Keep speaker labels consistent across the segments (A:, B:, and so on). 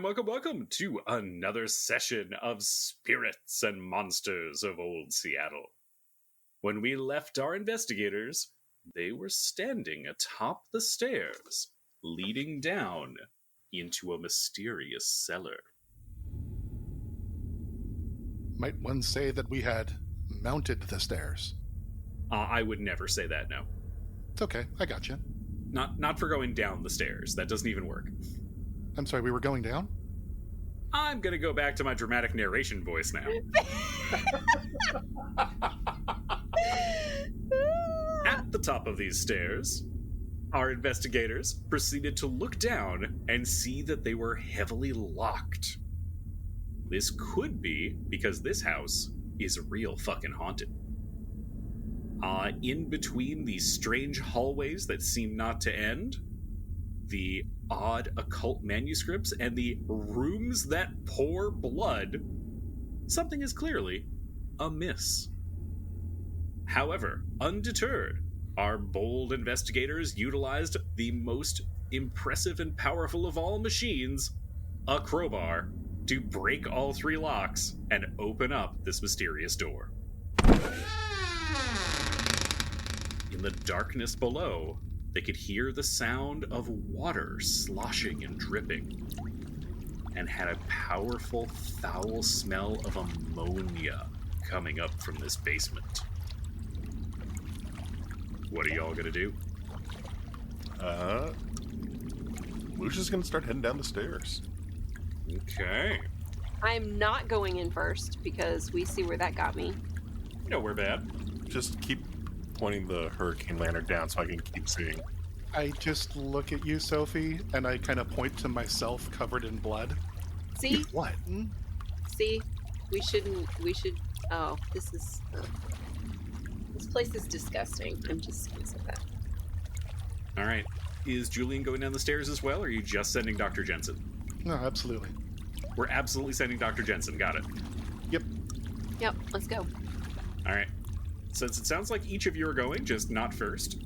A: welcome to another session of Spirits and Monsters of Old Seattle. When we left our investigators, they were standing atop the stairs, leading down into a mysterious cellar.
B: Might one say that we had mounted the stairs?
A: I would never say that, no.
B: It's okay, I got you.
A: Not for going down the stairs. That doesn't even work.
B: I'm sorry, we were going down?
A: I'm gonna go back to my dramatic narration voice now. At the top of these stairs, our investigators proceeded to look down and see that they were heavily locked. This could be because this house is real fucking haunted. In between these strange hallways that seem not to end, the odd occult manuscripts, and the rooms that pour blood, something is clearly amiss. However, undeterred, our bold investigators utilized the most impressive and powerful of all machines, a crowbar, to break all three locks and open up this mysterious door. In the darkness below, they could hear the sound of water sloshing and dripping, and had a powerful, foul smell of ammonia coming up from this basement. What are y'all gonna do?
C: We're just gonna start heading down the stairs.
A: Okay.
D: I'm not going in first because we see where that got me.
A: Nowhere bad.
C: Just keep pointing the hurricane lantern down so I can keep seeing.
B: I just look at you, Sophie, and I kind of point to myself covered in blood.
D: See?
B: What?
D: See? We should, oh, this place is disgusting. I'm just gonna say that.
A: All right. Is Julian going down the stairs as well, or are you just sending Dr. Jensen?
B: No, absolutely.
A: We're absolutely sending Dr. Jensen. Got it.
D: Yep, let's go.
A: All right. Since it sounds like each of you are going, just not first,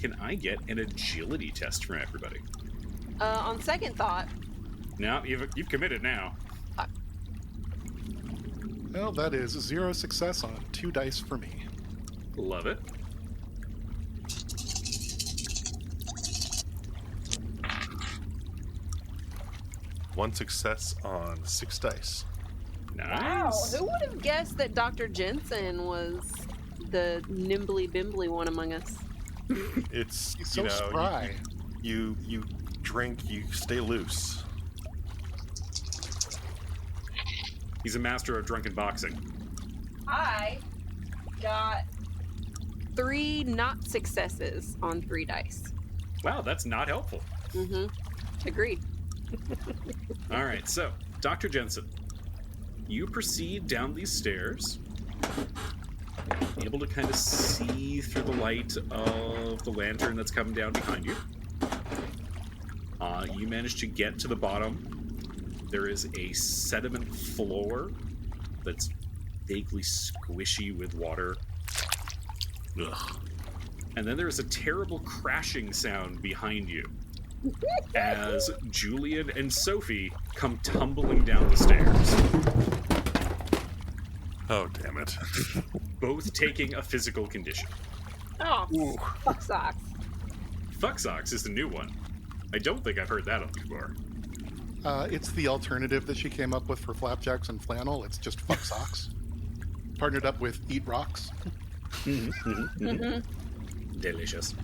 A: can I get an agility test from everybody?
D: On second thought...
A: No, you've committed now.
B: Well, that is 0 success on 2 dice for me.
A: Love it.
C: One success on 6 dice.
A: Nice.
D: Wow, who would have guessed that Dr. Jensen was the nimbly bimbly one among us?
C: It's,
B: He's so spry.
C: You drink, you stay loose.
A: He's a master of drunken boxing.
D: I got 3 not successes on 3 dice.
A: Wow, that's not helpful.
D: Mm-hmm. Agreed.
A: All right, so, Dr. Jensen, you proceed down these stairs, able to kind of see through the light of the lantern that's coming down behind you. You manage to get to the bottom. There is a sediment floor that's vaguely squishy with water. Ugh. And then there's a terrible crashing sound behind you as Julian and Sophie come tumbling down the stairs.
C: Oh, damn it.
A: Both taking a physical condition.
D: Oh,
C: Ooh.
D: fuck socks.
A: Fuck socks is the new one. I don't think I've heard that on before.
B: It's the alternative that she came up with for flapjacks and flannel. It's just fuck socks. Partnered up with eat rocks.
A: Delicious.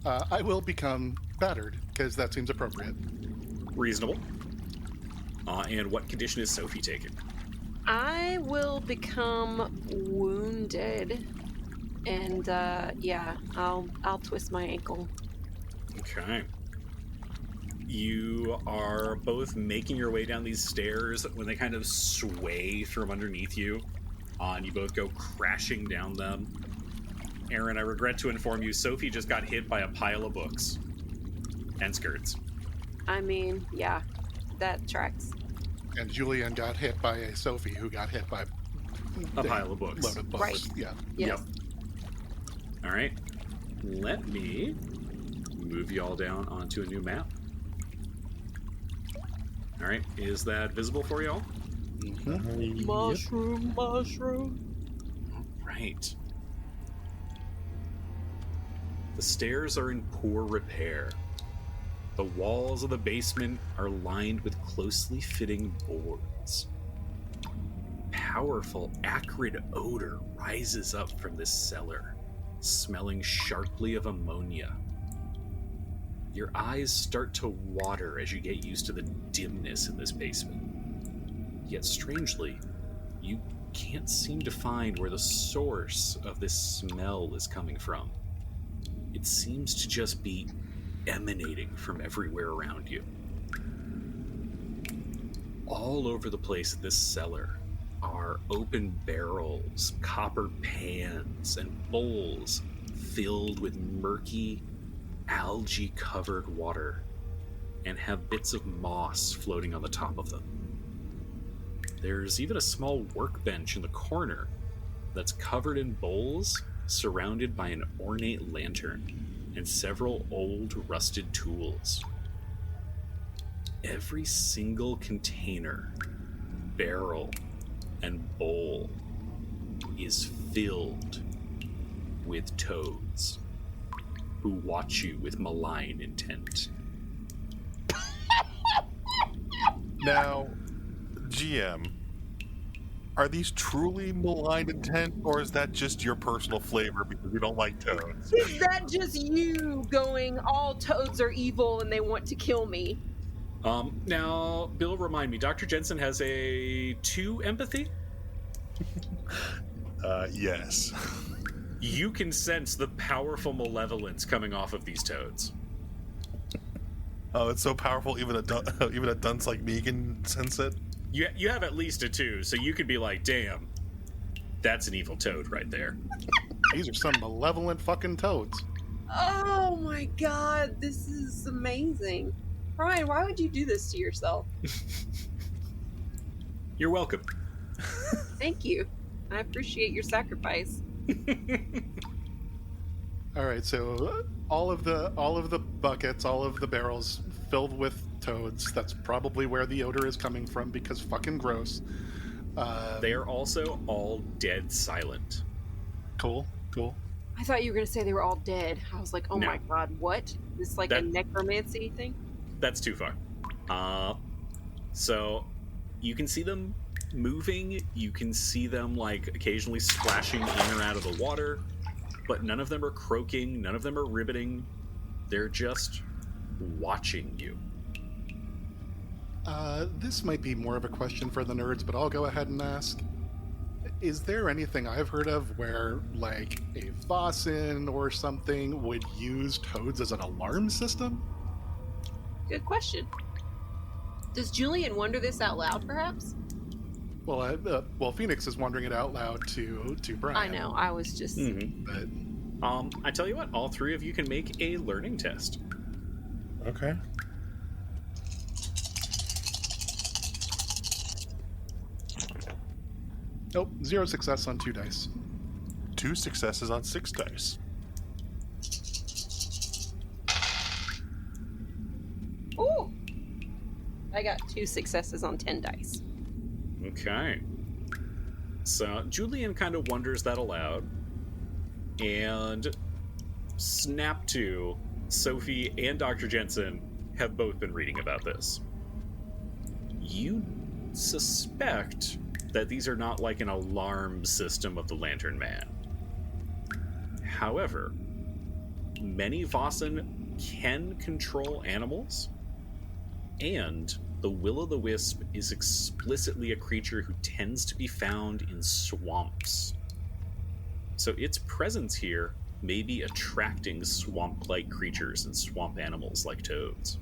B: I will become battered, because that seems appropriate.
A: Reasonable. And what condition is Sophie taking?
D: I will become wounded, and yeah, I'll twist my ankle.
A: Okay. You are both making your way down these stairs when they kind of sway from underneath you, and you both go crashing down them. Aaron, I regret to inform you, Sophie just got hit by a pile of books and skirts.
D: I mean, yeah, that tracks.
B: And Julian got hit by a Sophie who got hit by
A: A pile of books.
B: Load of books.
D: Right.
B: Yeah.
D: Yes.
A: Yep. All right. Let me move you all down onto a new map. All right, is that visible for y'all?
B: Mm-hmm.
D: Mushroom.
A: Right. The stairs are in poor repair. The walls of the basement are lined with closely fitting boards. Powerful, acrid odor rises up from this cellar, smelling sharply of ammonia. Your eyes start to water as you get used to the dimness in this basement. Yet strangely, you can't seem to find where the source of this smell is coming from. It seems to just be emanating from everywhere around you. All over the place in this cellar are open barrels, copper pans, and bowls filled with murky, algae-covered water and have bits of moss floating on the top of them. There's even a small workbench in the corner that's covered in bowls surrounded by an ornate lantern and several old rusted tools. Every single container, barrel, and bowl is filled with toads who watch you with malign intent.
C: Now, GM, are these truly malign intent, or is that just your personal flavor because you don't like toads?
D: Is that just you going, all toads are evil and they want to kill me?
A: Now, Bill, remind me, Dr. Jensen has a 2 empathy?
C: Yes.
A: You can sense the powerful malevolence coming off of these toads.
C: Oh, it's so powerful, even a dunce like me can sense it?
A: You have at least a 2, so you could be like, damn, that's an evil toad right there.
B: These are some malevolent fucking toads.
D: Oh my god, this is amazing. Brian, why would you do this to yourself?
A: You're welcome.
D: Thank you. I appreciate your sacrifice.
B: All right, so all of the buckets, all of the barrels filled with toads. That's probably where the odor is coming from because fucking gross.
A: They are also all dead silent.
B: Cool.
D: I thought you were going to say they were all dead. I was like, oh
A: No.
D: my god, what? Is this like a necromancy thing?
A: That's too far. So you can see them moving. You can see them like occasionally splashing in or out of the water, but none of them are croaking. None of them are ribbiting. They're just watching you.
B: This might be more of a question for the nerds, but I'll go ahead and ask. Is there anything I've heard of where, like, a Vossen or something would use toads as an alarm system?
D: Good question. Does Julian wonder this out loud, perhaps?
B: Well, Phoenix is wondering it out loud to Brian.
D: I know, I was just...
B: But
A: I tell you what, all 3 of you can make a learning test.
C: Okay.
B: nope, 0 success on 2 dice.
C: 2 successes on 6 dice.
D: Ooh! I got 2 successes on 10 dice.
A: Okay. So Julian kind of wonders that aloud, and snap to Sophie and Dr. Jensen have both been reading about this. You suspect that these are not like an alarm system of the Lantern Man. However, many Vossen can control animals, and the will-o'-the-wisp is explicitly a creature who tends to be found in swamps. So its presence here may be attracting swamp-like creatures and swamp animals like toads.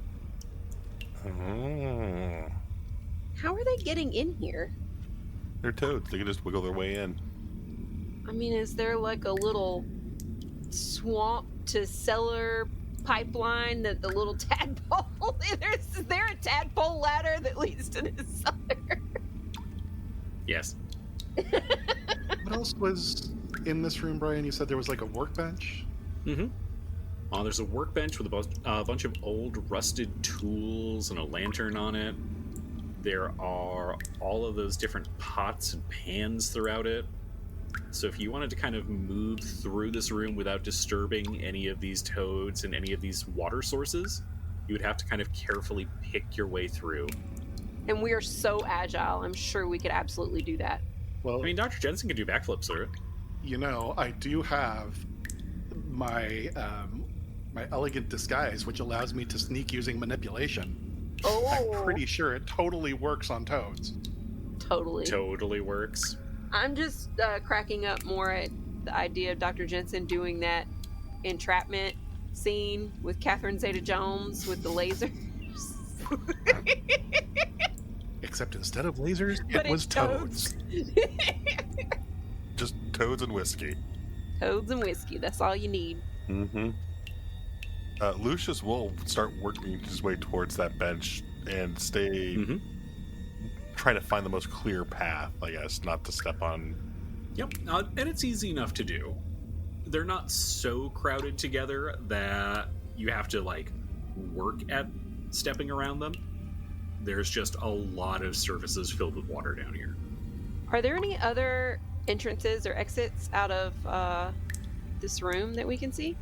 C: Oh.
D: How are they getting in here?
C: They're toads. They can just wiggle their way in.
D: I mean, is there like a little swamp to cellar pipeline that the little tadpole... Is there a tadpole ladder that leads to this cellar?
A: Yes.
B: What else was in this room, Brian? You said there was like a workbench?
A: Mm-hmm. There's a workbench with a bunch of old rusted tools and a lantern on it. There are all of those different pots and pans throughout it. So if you wanted to kind of move through this room without disturbing any of these toads and any of these water sources, you would have to kind of carefully pick your way through.
D: And we are so agile. I'm sure we could absolutely do that.
B: Well,
A: I mean, Dr. Jensen can do backflips through it.
B: you know, I do have my my elegant disguise, which allows me to sneak using manipulation.
D: Oh,
B: I'm pretty sure it totally works on toads.
D: totally.
A: Totally works.
D: I'm just cracking up more at the idea of Dr. Jensen doing that entrapment scene with Catherine Zeta-Jones with the lasers.
B: Except instead of lasers,
D: But
B: it was
D: it's
B: toads.
C: Just toads and whiskey.
D: Toads and whiskey. That's all you need.
C: Mm-hmm. Lucius will start working his way towards that bench and stay trying to find the most clear path, I guess, not to step on.
A: Yep, and it's easy enough to do. They're not so crowded together that you have to, like, work at stepping around them. There's just a lot of surfaces filled with water down here.
D: Are there any other entrances or exits out of this room that we can see?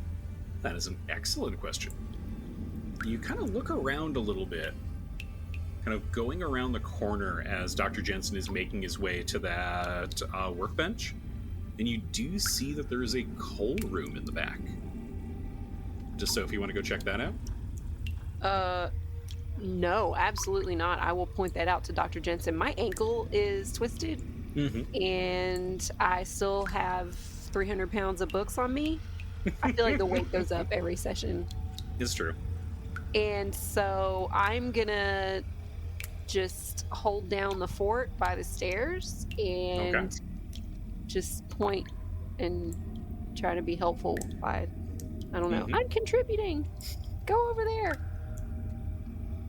A: That is an excellent question. You kind of look around a little bit, kind of going around the corner as Dr. Jensen is making his way to that workbench, and you do see that there is a coal room in the back. Just so if you want to go check that out.
D: No, absolutely not. I will point that out to Dr. Jensen. My ankle is twisted, and I still have 300 pounds of books on me. I feel like the weight goes up every session.
A: It's true.
D: And so I'm gonna just hold down the fort by the stairs and just point and try to be helpful by, I don't know, I'm contributing. Go over there.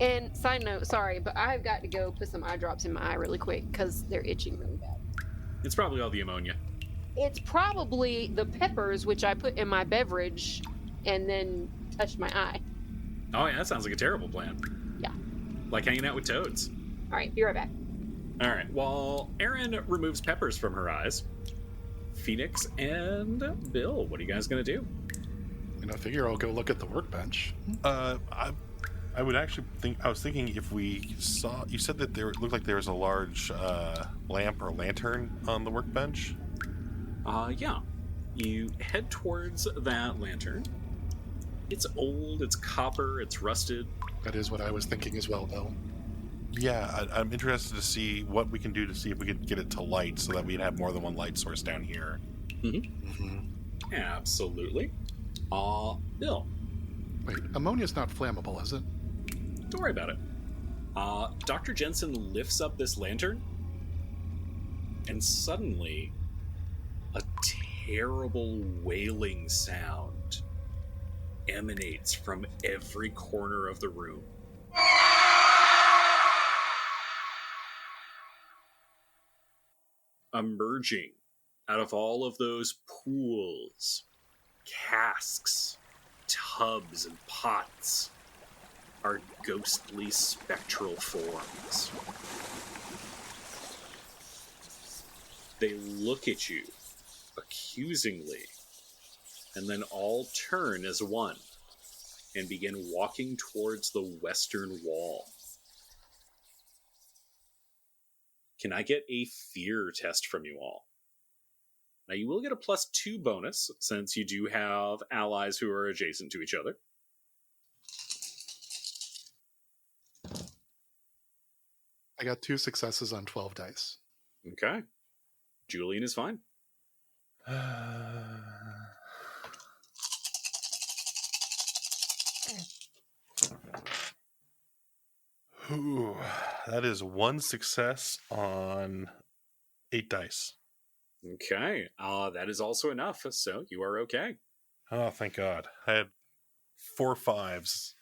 D: And side note, sorry, but I've got to go put some eye drops in my eye really quick because they're itching really bad.
A: It's probably all the ammonia.
D: It's probably the peppers, which I put in my beverage and then touched my eye.
A: Oh yeah, that sounds like a terrible plan.
D: Yeah.
A: Like hanging out with toads.
D: All right, be right back.
A: All right, while Erin removes peppers from her eyes, Phoenix and Bill, what are you guys going to do?
B: And I figure I'll go look at the workbench.
C: I would actually think, I was thinking if we saw, you said that there, it looked like there was a large lamp or lantern on the workbench.
A: Yeah. You head towards that lantern. It's old, it's copper, it's rusted.
B: That is what I was thinking as well, Bill.
C: Yeah, I'm interested to see what we can do to see if we could get it to light so that we'd have more than one light source down here.
A: Absolutely. Bill.
B: Wait, ammonia's not flammable, is it?
A: Don't worry about it. Dr. Jensen lifts up this lantern, and suddenly, a terrible wailing sound emanates from every corner of the room. Emerging out of all of those pools, casks, tubs, and pots are ghostly spectral forms. They look at you accusingly, and then all turn as one and begin walking towards the western wall. Can I get a fear test from you all? Now, you will get a +2 bonus, since you do have allies who are adjacent to each other.
B: I got 2 successes on 12 dice.
A: Okay. Julian is fine.
C: Ooh, that is 1 success on 8 dice.
A: Okay. That is also enough, so you are okay.
C: Oh, thank God. I had 4 5s.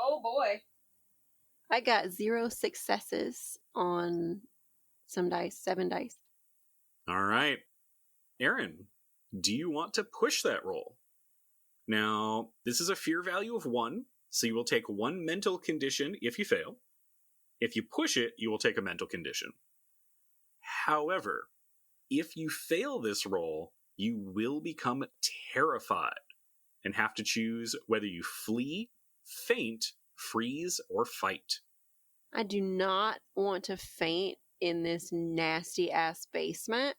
D: Oh boy. I got 0 successes on some dice, 7 dice.
A: All right. Aaron, do you want to push that roll? Now, this is a fear value of 1, so you will take 1 mental condition if you fail. If you push it, you will take a mental condition. However, if you fail this roll, you will become terrified and have to choose whether you flee, faint, freeze, or fight.
D: I do not want to faint in this nasty-ass basement.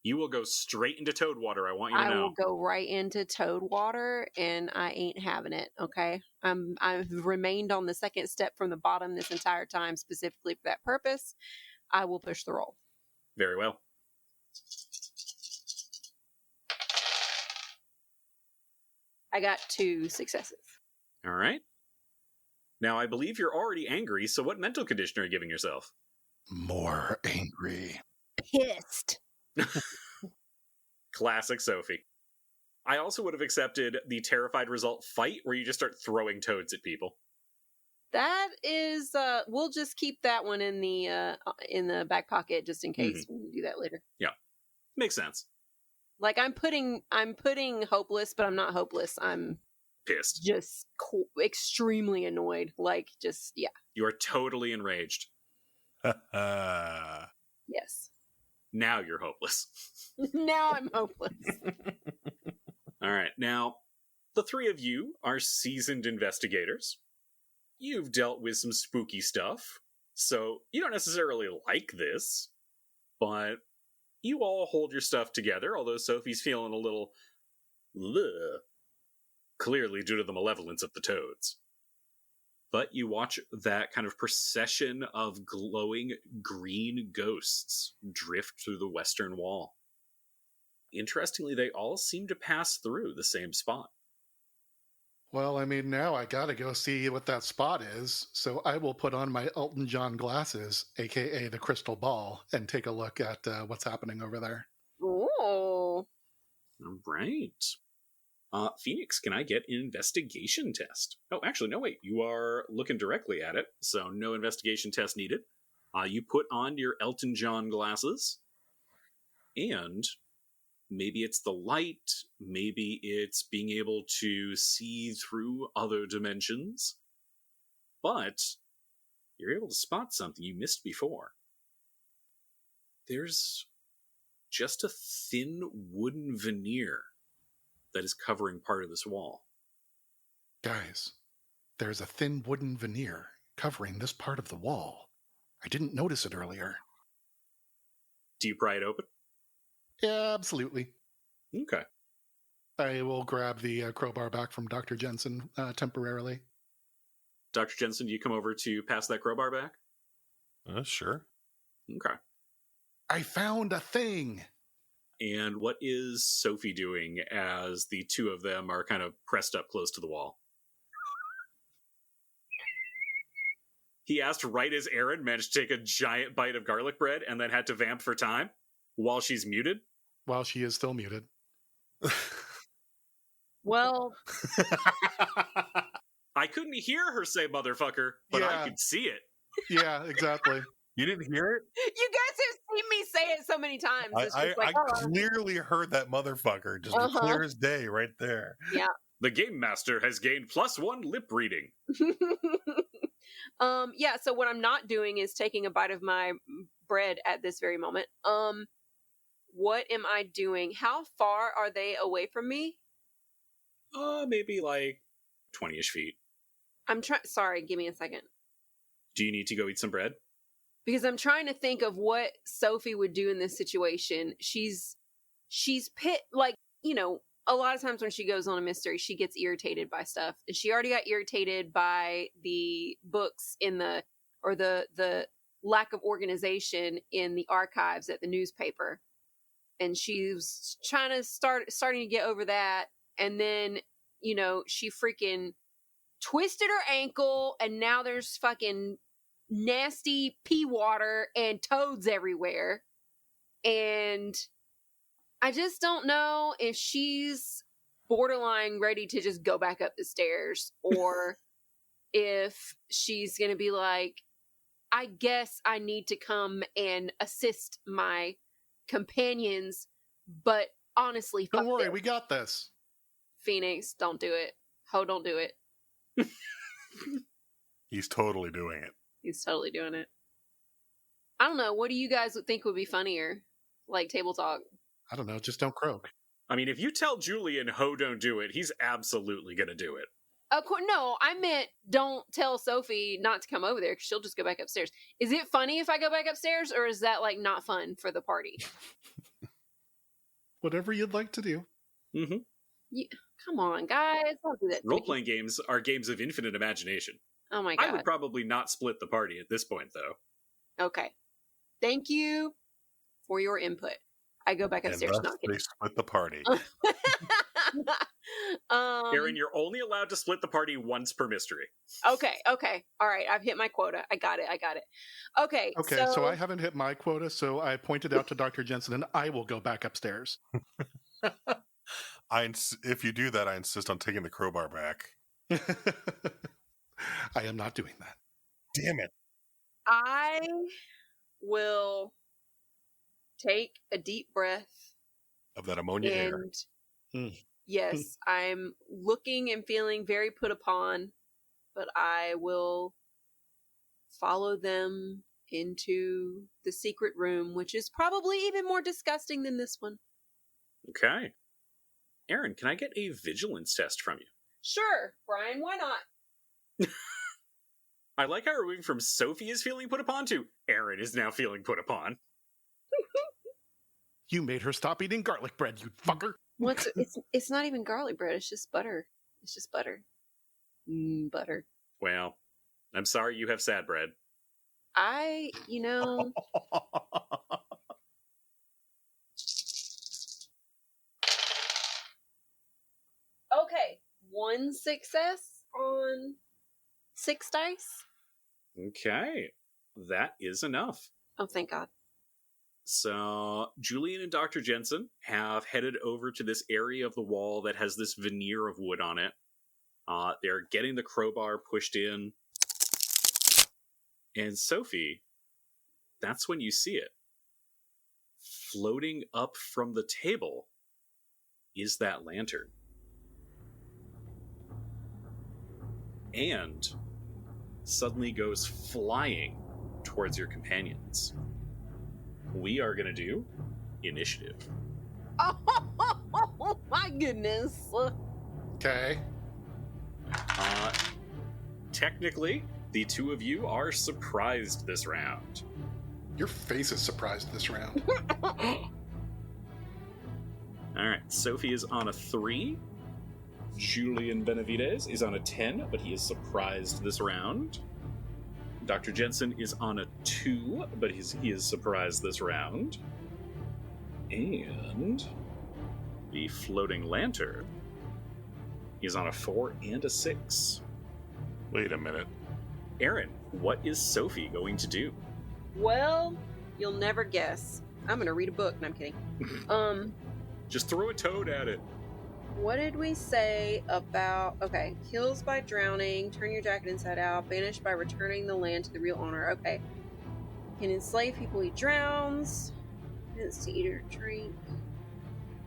A: You will go straight into toad water, I want you to
D: I
A: know.
D: will go right into toad water, and I ain't having it, okay? I've remained on the second step from the bottom this entire time, specifically for that purpose. I will push the roll.
A: Very well.
D: I got 2 successes.
A: All right. Now, I believe you're already angry, so what mental condition are you giving yourself?
B: More angry.
D: Pissed.
A: Classic Sophie. I also would have accepted the terrified result fight, where you just start throwing toads at people.
D: That is, we'll just keep that one in the back pocket just in case we do that later.
A: Yeah, makes sense.
D: Like I'm putting hopeless, but I'm not hopeless. I'm
A: Pissed.
D: just extremely annoyed. Like just yeah.
A: You are totally enraged.
D: Yes.
A: Now you're hopeless.
D: Now I'm hopeless.
A: All right, now the 3 of you are seasoned investigators. You've dealt with some spooky stuff, so you don't necessarily like this, but you all hold your stuff together, although Sophie's feeling a little ugh, clearly due to the malevolence of the toads. But you watch that kind of procession of glowing green ghosts drift through the western wall. Interestingly, they all seem to pass through the same spot.
B: Well, I mean, now I gotta go see what that spot is, so I will put on my Elton John glasses, aka the crystal ball, and take a look at what's happening over there.
D: Ooh.
A: All right. Phoenix, can I get an investigation test? Oh, actually, no, wait. You are looking directly at it, so no investigation test needed. You put on your Elton John glasses, and maybe it's the light, maybe it's being able to see through other dimensions, but you're able to spot something you missed before. There's just a thin wooden veneer that is covering part of this wall.
B: Guys, there's a thin wooden veneer covering this part of the wall. I didn't notice it earlier.
A: Do you pry it open?
B: Yeah, absolutely.
A: Okay.
B: I will grab the crowbar back from Dr. Jensen temporarily.
A: Dr. Jensen, do you come over to pass that crowbar back?
C: Sure.
A: Okay.
B: I found a thing!
A: And what is Sophie doing as the 2 of them are kind of pressed up close to the wall? He asked right as Aaron managed to take a giant bite of garlic bread and then had to vamp for time while she's muted.
B: While she is still muted.
D: Well,
A: I couldn't hear her say motherfucker, but I could see it.
B: Yeah, exactly.
C: You didn't hear it?
D: you guys have seen me say it so many times. It's just
C: I clearly heard that motherfucker, just clear as day right there.
D: Yeah.
A: The game master has gained +1 lip reading.
D: Yeah, so what I'm not doing is taking a bite of my bread at this very moment. What am I doing? How far are they away from me?
A: Maybe like 20-ish feet.
D: I'm trying. Sorry, give me a second.
A: Do you need to go eat some bread?
D: Because I'm trying to think of what Sophie would do in this situation. She's like, you know, a lot of times when she goes on a mystery, she gets irritated by stuff. And she already got irritated by the books in the lack of organization in the archives at the newspaper. And she's trying to starting to get over that. And then, you know, she freaking twisted her ankle and now there's fucking nasty pea water and toads everywhere. And I just don't know if she's borderline ready to just go back up the stairs or if she's going to be like, I guess I need to come and assist my companions, but honestly,
B: Don't
D: fuck
B: worry,
D: this.
B: we got this.
D: Phoenix, don't do it. Ho, don't do it.
C: He's totally doing it.
D: He's totally doing it. I don't know. What do you guys think would be funnier? Like table talk.
B: I don't know. Just don't croak.
A: I mean, if you tell Julian Ho don't do it, he's absolutely going to do it.
D: No, I meant don't tell Sophie not to come over there because she'll just go back upstairs. Is it funny if I go back upstairs, or is that like not fun for the party?
B: Whatever you'd like to do.
A: Mm-hmm.
D: Come on, guys. Don't do that.
A: Role-playing games are games of infinite imagination.
D: Oh my god.
A: I would probably not split the party at this point, though.
D: Okay. Thank you for your input. I go back upstairs.
C: And thus
D: Not kidding.
C: they split the party.
A: Aaron, you're only allowed to split the party once per mystery.
D: Okay. All right. I've hit my quota. I got it. Okay.
B: Okay, so I haven't hit my quota, so I pointed out to Dr. Jensen, and I will go back upstairs.
C: If you do that, I insist on taking the crowbar back.
B: I am not doing that.
C: Damn it.
D: I will take a deep breath.
C: Of that ammonia air.
D: And yes, I'm looking and feeling very put upon, but I will follow them into the secret room, which is probably even more disgusting than this one.
A: Okay. Aaron, can I get a vigilance test from you?
D: Sure, Brian, why not?
A: I like how we're moving from Sophie is feeling put upon to Aaron is now feeling put upon.
B: You made her stop eating garlic bread, you fucker.
D: It's not even garlic bread, it's just butter. It's just butter. Butter.
A: Well, I'm sorry you have sad bread.
D: Okay, 1 success on 6 dice.
A: Okay, that is enough.
D: Oh, thank God.
A: So, Julian and Dr. Jensen have headed over to this area of the wall that has this veneer of wood on it. They're getting the crowbar pushed in. And Sophie, that's when you see it. Floating up from the table is that lantern. And suddenly goes flying towards your companions. We are going to do initiative.
D: Oh my goodness.
B: Okay.
A: Technically, the two of you are surprised this round.
B: Your face is surprised this round.
A: All right, Sophie is on a 3. Julian Benavides is on a 10, but he is surprised this round. Dr. Jensen is on a 2, but he is surprised this round. And the floating lantern is on a 4 and a 6.
C: Wait a minute.
A: Aaron, what is Sophie going to do?
D: Well, you'll never guess. I'm gonna read a book. No, I'm kidding.
A: Just throw a toad at it.
D: What did we say about... Okay, kills by drowning, turn your jacket inside out, banish by returning the land to the real owner. Okay. Can enslave people he drowns. Minutes to eat or drink.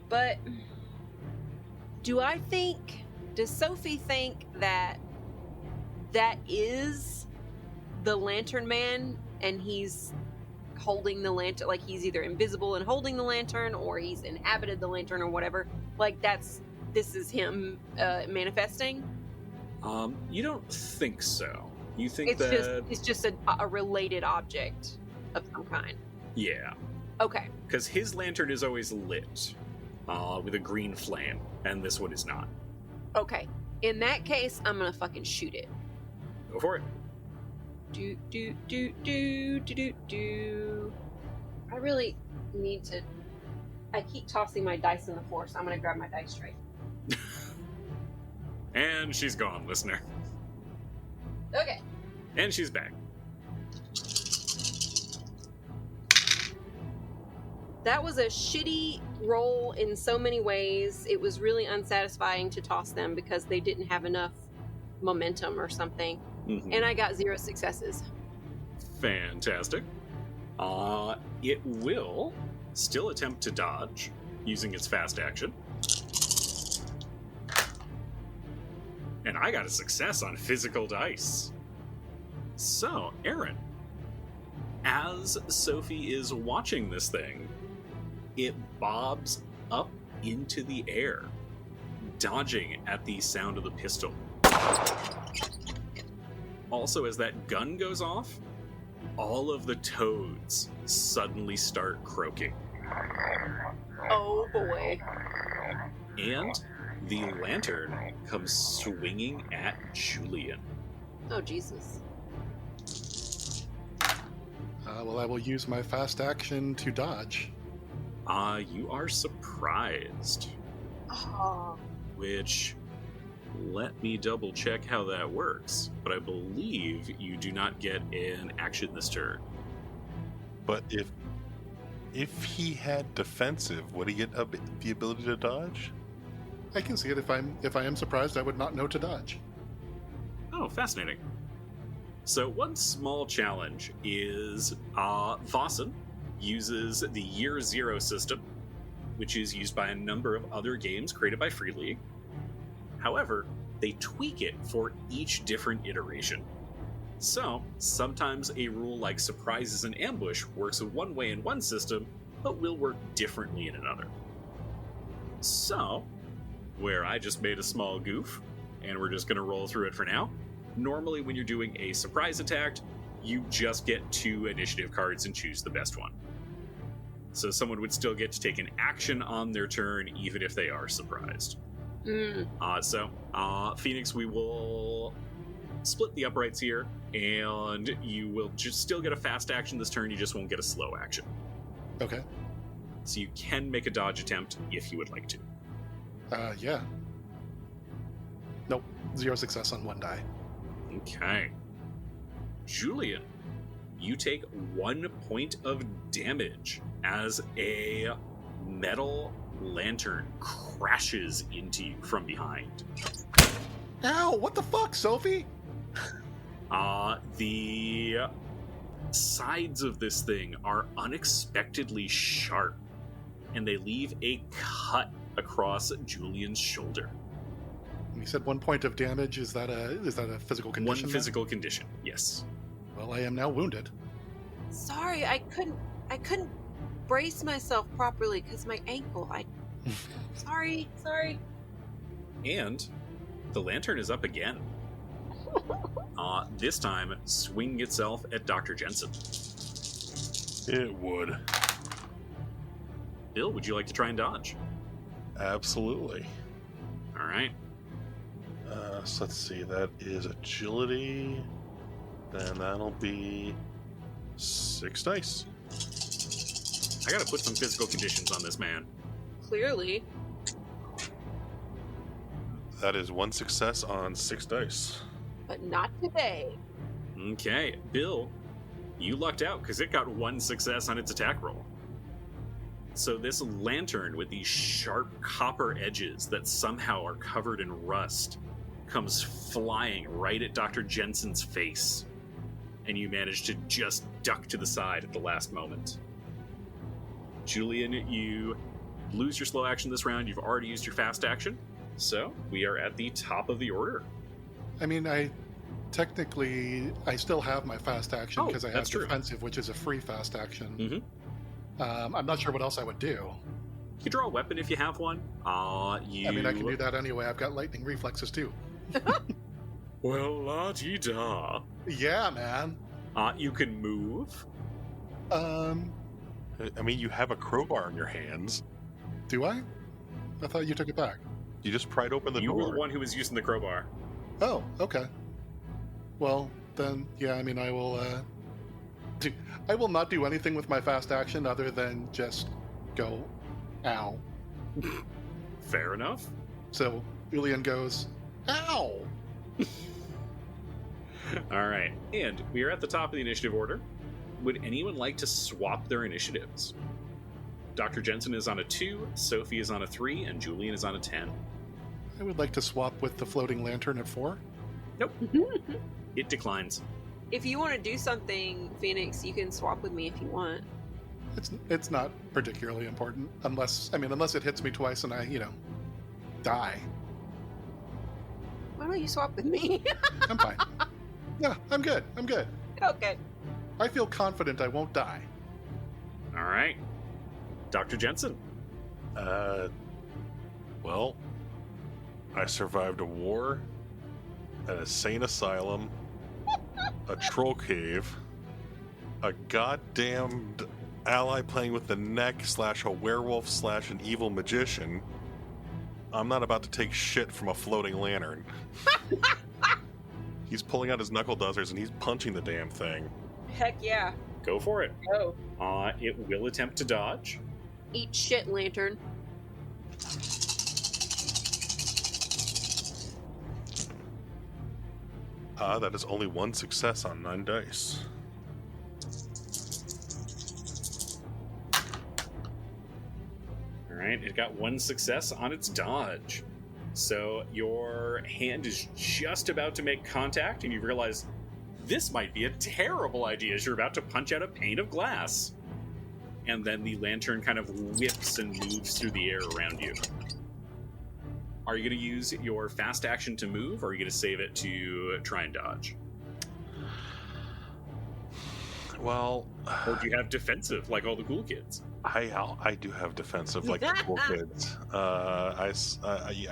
D: But... Does Sophie think that is the Lantern Man and he's holding the lantern, like he's either invisible and holding the lantern or he's inhabited the lantern or whatever? Like this is him manifesting?
A: You don't think so. You think
D: it's just a related object of some kind.
A: Yeah.
D: Okay.
A: Because his lantern is always lit with a green flame, and this one is not.
D: Okay. In that case, I'm gonna fucking shoot it.
A: Go for it.
D: I really need to... I keep tossing my dice on the floor, so I'm gonna grab my dice tray.
A: And she's gone, listener.
D: Okay.
A: And she's back.
D: That was a shitty roll in so many ways. It was really unsatisfying to toss them because they didn't have enough momentum or something. Mm-hmm. And I got 0 successes.
A: Fantastic. It will still attempt to dodge using its fast action. And I got a success on physical dice. So, Aaron, as Sophie is watching this thing, it bobs up into the air, dodging at the sound of the pistol. Also, as that gun goes off, all of the toads suddenly start croaking.
D: Oh boy.
A: And the lantern comes swinging at Julian.
D: Oh Jesus.
B: Well, I will use my fast action to dodge.
A: You are surprised.
D: Oh.
A: Which, let me double check how that works. But I believe you do not get an action this turn.
C: But if he had defensive, would he get the ability to dodge?
B: I can see it. If I am surprised, I would not know to dodge.
A: Oh, fascinating. So one small challenge is Vossen uses the Year Zero system, which is used by a number of other games created by Free League. However, they tweak it for each different iteration. So, sometimes a rule like surprises and ambush works one way in one system, but will work differently in another. So, where I just made a small goof, and we're just going to roll through it for now. Normally, when you're doing a surprise attack, you just get 2 initiative cards and choose the best one. So someone would still get to take an action on their turn, even if they are surprised. Phoenix, we will split the uprights here, and you will just still get a fast action this turn, you just won't get a slow action.
B: Okay.
A: So you can make a dodge attempt if you would like to.
B: Yeah. Nope. 0 success on 1 die.
A: Okay. Julian, you take 1 point of damage as a metal lantern crashes into you from behind.
B: Ow! What the fuck, Sophie?
A: The sides of this thing are unexpectedly sharp, and they leave a cut across Julian's shoulder.
B: You said 1 point of damage. Is that a physical condition?
A: 1 physical condition, yes.
B: Well, I am now wounded.
D: Sorry, I couldn't brace myself properly because my ankle. Sorry.
A: And the lantern is up again. This time, swinging itself at Dr. Jensen.
C: It would.
A: Bill, would you like to try and dodge?
C: Absolutely.
A: All right.
C: So let's see. That is agility. Then that'll be 6 dice.
A: I gotta put some physical conditions on this man.
D: Clearly.
C: That is 1 success on 6 dice.
D: But not today.
A: Okay, Bill, you lucked out because it got 1 success on its attack roll. So this lantern with these sharp copper edges that somehow are covered in rust comes flying right at Dr. Jensen's face. And you manage to just duck to the side at the last moment. Julian, you lose your slow action this round. You've already used your fast action. So we are at the top of the order.
B: I mean, I still have my fast action because I have defensive, which is a free fast action.
A: Mm-hmm.
B: I'm not sure what else I would do.
A: You can draw a weapon if you have one.
B: I mean, I can do that anyway. I've got lightning reflexes too.
A: Well, la-di-da.
B: Yeah, man.
A: You can move.
C: I mean, you have a crowbar in your hands.
B: Do I? I thought you took it back.
C: You just pried open the
A: You
C: door.
A: were the one who was using the crowbar.
B: Oh, okay. Well, then, yeah, I mean, I will not do anything with my fast action other than just go, ow.
A: Fair enough.
B: So, Julian goes, ow!
A: All right, and we are at the top of the initiative order. Would anyone like to swap their initiatives? Dr. Jensen is on a 2, Sophie is on a 3, and Julian is on a 10.
B: I would like to swap with the floating lantern at 4.
A: Nope. It declines.
D: If you want to do something, Phoenix, you can swap with me if you want.
B: It's not particularly important, unless it hits me twice and I, die.
D: Why don't you swap with me?
B: I'm fine. Yeah, I'm good.
D: Okay.
B: I feel confident I won't die.
A: All right. Dr. Jensen.
C: Well, I survived a war, an insane asylum, a troll cave, a goddamned ally playing with the neck / a werewolf / an evil magician. I'm not about to take shit from a floating lantern. He's pulling out his knuckle duzzers and he's punching the damn thing.
D: Heck yeah.
A: Go for it.
D: Oh.
A: It will attempt to dodge.
D: Eat shit, lantern.
C: That is only one success on 9 dice.
A: All right, it got 1 success on its dodge. So your hand is just about to make contact, and you realize this might be a terrible idea as you're about to punch out a pane of glass. And then the lantern kind of whips and moves through the air around you. Are you going to use your fast action to move, or are you going to save it to try and dodge?
C: Well...
A: Or do you have defensive, like all the cool kids?
C: I do have defensive, like the cool kids. I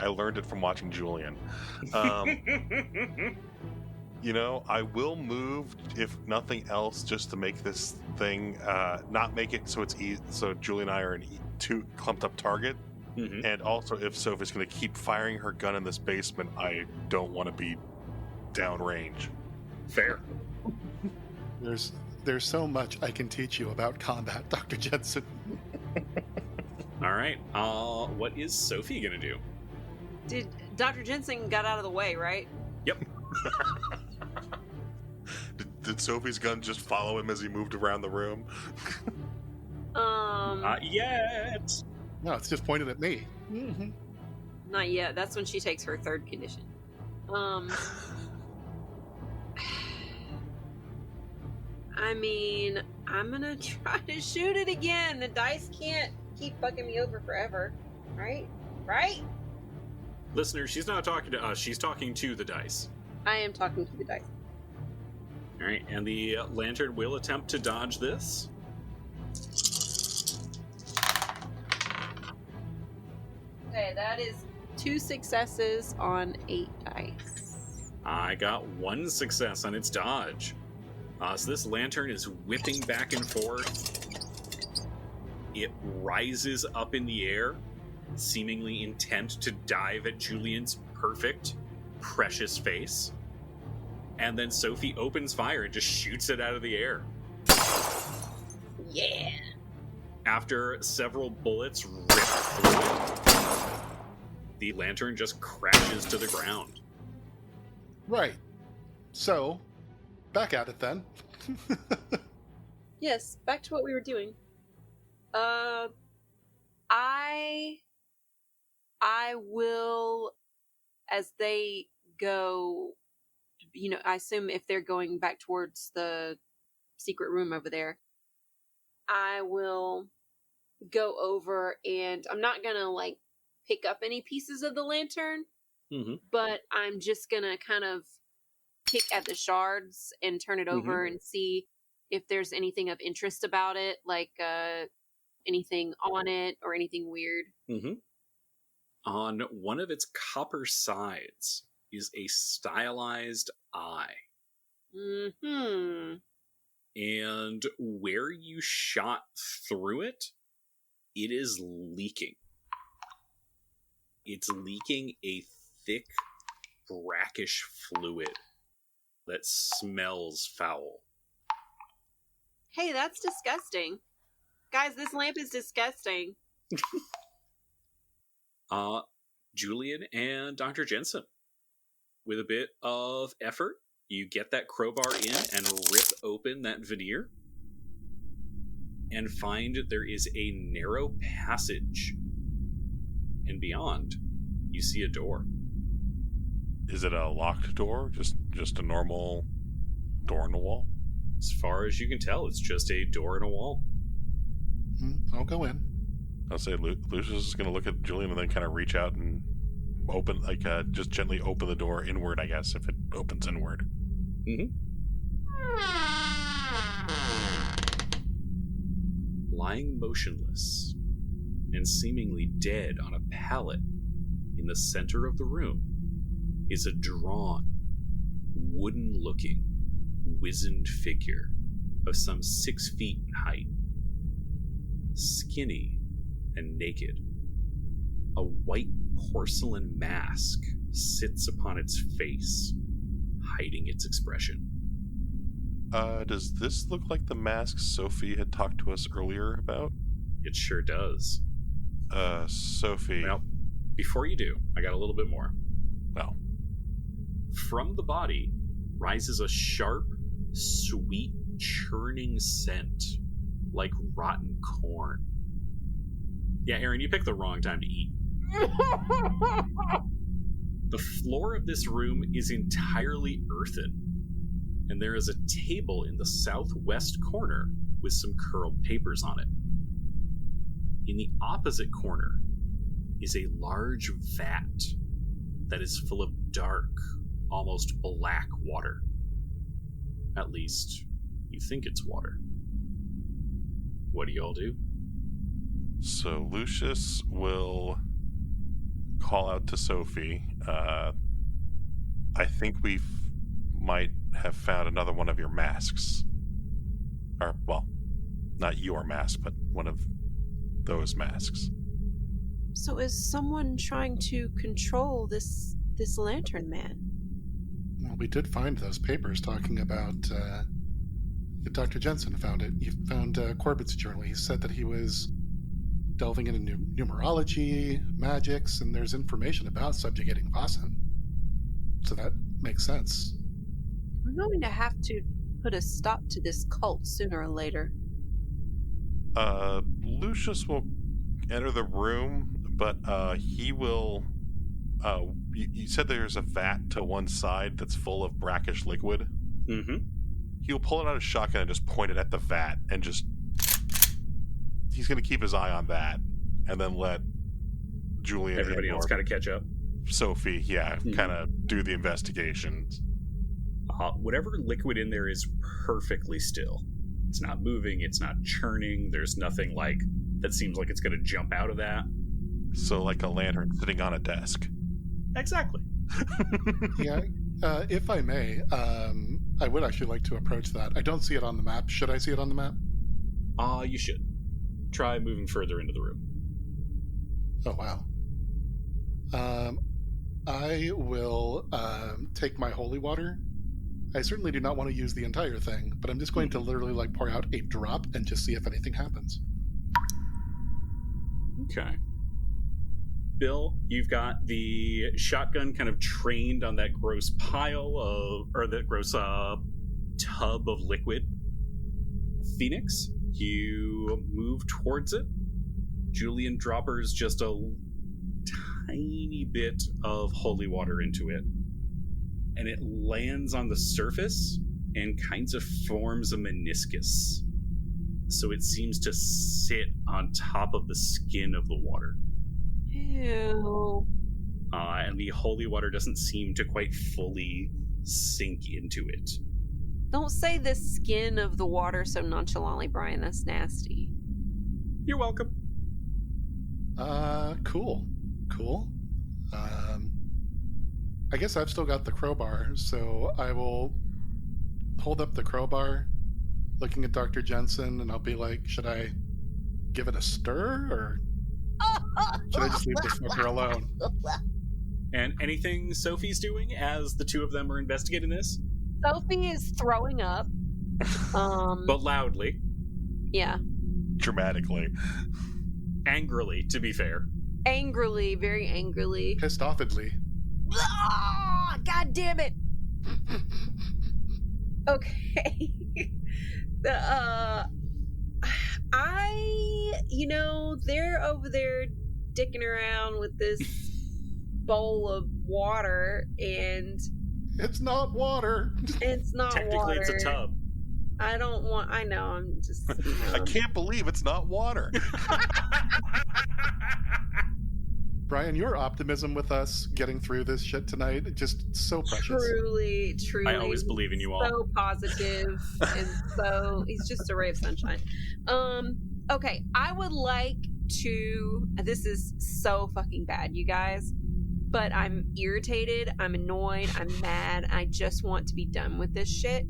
C: learned it from watching Julian. You know, I will move, if nothing else, just to make this thing, not make it so it's easy, so Julie and I are in two clumped up target.
A: Mm-hmm.
C: And also, if Sophie's going to keep firing her gun in this basement, I don't want to be downrange.
A: Fair.
B: There's so much I can teach you about combat, Dr. Jensen.
A: All right. What is Sophie going to do?
D: Dr. Jensen got out of the way, right?
A: Yep.
C: Did Sophie's gun just follow him as he moved around the room?
A: Not yet.
B: No, it's just pointed at me. Mm-hmm.
D: Not yet. That's when she takes her third condition. I mean, I'm gonna try to shoot it again. The dice can't keep fucking me over forever. Right? Right?
A: Listeners, she's not talking to us. She's talking to the dice.
D: I am talking to the dice.
A: All right, and the lantern will attempt to dodge this.
D: Okay, that is 2 successes on 8 dice.
A: I got 1 success on its dodge. So this lantern is whipping back and forth. It rises up in the air, seemingly intent to dive at Julian's perfect, precious face. And then Sophie opens fire and just shoots it out of the air.
D: Yeah!
A: After several bullets rip through it, the lantern just crashes to the ground.
B: Right. So, back at it then.
D: Yes, back to what we were doing. I will, as they go, you know, I assume if they're going back towards the secret room over there, I will go over and I'm not gonna like pick up any pieces of the lantern, but I'm just gonna kind of pick at the shards and turn it over and see if there's anything of interest about it, like anything on it or anything weird.
A: On one of its copper sides is a stylized eye. And where you shot through it, it is leaking. It's leaking a thick, brackish fluid that smells foul.
D: Hey, that's disgusting. Guys, this lamp is disgusting.
A: Julian and Dr. Jensen, with a bit of effort, you get that crowbar in and rip open that veneer and find there is a narrow passage. And beyond, you see a door.
C: Is it a locked door? Just a normal door in the wall?
A: As far as you can tell, it's just a door in a wall.
B: I'll go in.
C: I'll say Lucius is going to look at Julian and then kind of reach out and open, just gently open the door inward, I guess, if it opens inward.
A: Mm-hmm. Lying motionless and seemingly dead on a pallet in the center of the room is a drawn, wooden-looking, wizened figure of some 6 feet in height. Skinny and naked. A white porcelain mask sits upon its face, hiding its expression.
C: Does this look like the mask Sophie had talked to us earlier about?
A: It sure does.
C: Sophie.
A: Well, before you do, I got a little bit more.
C: Well.
A: From the body rises a sharp, sweet, churning scent, like rotten corn. Yeah, Aaron, you picked the wrong time to eat. The floor of this room is entirely earthen, and there is a table in the southwest corner with some curled papers on it. In the opposite corner is a large vat that is full of dark, almost black water. At least, you think it's water. What do y'all do?
C: So Lucius will call out to Sophie. I think we might have found another one of your masks. Or, well, not your mask, but one of those masks.
D: So is someone trying to control this lantern man?
B: Well, we did find those papers talking about... Dr. Jensen found it. He found Corbitt's journal. He said that he was delving into numerology, magics, and there's information about subjugating Vasan. So that makes sense.
D: We're going to have to put a stop to this cult sooner or later.
C: Lucius will enter the room, but he will... you said there's a vat to one side that's full of brackish liquid?
A: Mm-hmm.
C: He'll pull it out of a shotgun and just point it at the vat and just... He's going to keep his eye on that and then let Julian...
A: Everybody else kind of catch up.
C: Sophie, kind of do the investigations.
A: Whatever liquid in there is perfectly still. It's not moving, it's not churning, there's nothing like that seems like it's going to jump out of that.
C: So like a lantern sitting on a desk.
A: Exactly.
B: Yeah, if I may, I would actually like to approach that. I don't see it on the map. Should I see it on the map?
A: You should. Try moving further into the room.
B: Oh, wow. I will take my holy water. I certainly do not want to use the entire thing, but I'm just going to literally pour out a drop and just see if anything happens.
A: Okay. Bill, you've got the shotgun kind of trained on that gross that gross tub of liquid. Phoenix, you move towards it. Julian droppers just a tiny bit of holy water into it, and it lands on the surface and kinds of forms a meniscus. So it seems to sit on top of the skin of the water.
D: Ew.
A: And the holy water doesn't seem to quite fully sink into it.
D: Don't say the skin of the water so nonchalantly, Brian. That's nasty.
A: You're welcome.
B: Cool. I guess I've still got the crowbar, so I will hold up the crowbar, looking at Dr. Jensen, and I'll be like, should I give it a stir, or should I just leave this fucker alone?
A: And anything Sophie's doing as the two of them are investigating this?
D: Sophie is throwing up.
A: But loudly.
D: Yeah.
C: Dramatically.
A: Angrily, to be fair.
D: Angrily, very angrily.
B: Pissed offedly.
D: God damn it. Okay. They're over there dicking around with this bowl of water, and
B: it's not water.
D: It's not
A: Technically,
D: water.
A: it's a tub.
D: I know, I'm just...
C: I can't believe it's not water.
B: Brian, your optimism with us getting through this shit tonight, just so precious.
D: Truly.
A: I always believe in you all.
D: So positive, and so he's just a ray of sunshine. Okay, I would like to. This is so fucking bad, you guys. But I'm irritated. I'm annoyed. I'm mad. I just want to be done with this shit.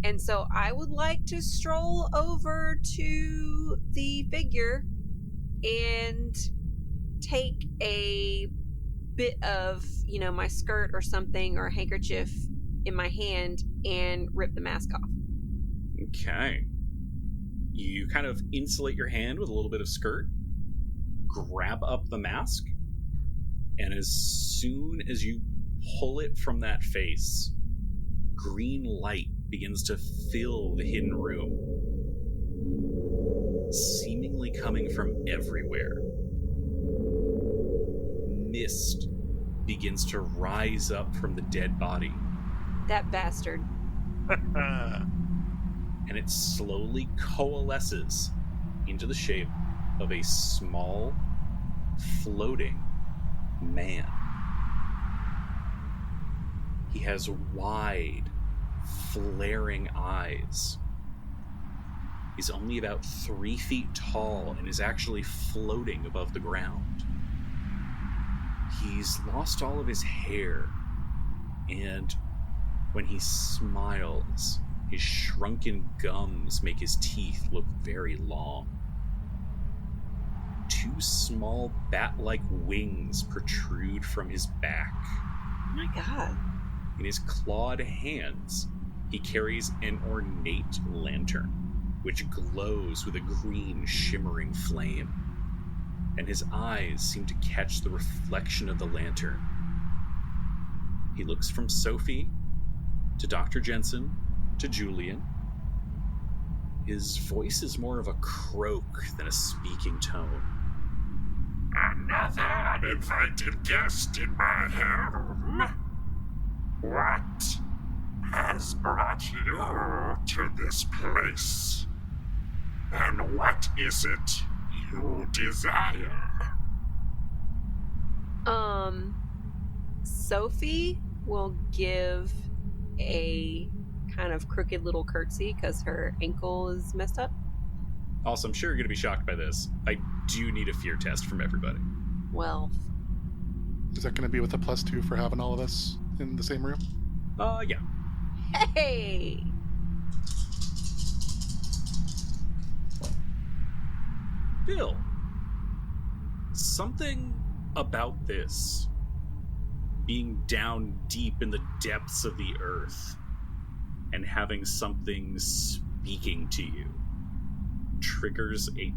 D: And so I would like to stroll over to the figure and take a bit of, my skirt or something or a handkerchief in my hand and rip the mask off.
A: Okay. You kind of insulate your hand with a little bit of skirt, grab up the mask, and as soon as you pull it from that face, green light begins to fill the hidden room, seemingly coming from everywhere. Mist begins to rise up from the dead body.
D: That bastard.
A: And it slowly coalesces into the shape of a small, floating man. He has wide, flaring eyes. He's only about 3 feet tall and is actually floating above the ground. He's lost all of his hair, and when he smiles, his shrunken gums make his teeth look very long. 2 small bat-like wings protrude from his back.
D: Oh my god.
A: In his clawed hands, he carries an ornate lantern, which glows with a green, shimmering flame. And his eyes seem to catch the reflection of the lantern. He looks from Sophie to Dr. Jensen to Julian. His voice is more of a croak than a speaking tone.
E: Another uninvited guest in my home? What has brought you to this place? And what is it you desire?
D: Sophie will give a kind of crooked little curtsy because her ankle is messed up.
A: Also, I'm sure you're going to be shocked by this. I do need a fear test from everybody.
D: Well,
B: Is that going to be with a +2 for having all of us in the same room?
A: Yeah.
D: hey!
A: Bill, something about this, being down deep in the depths of the earth and having something speaking to you, triggers a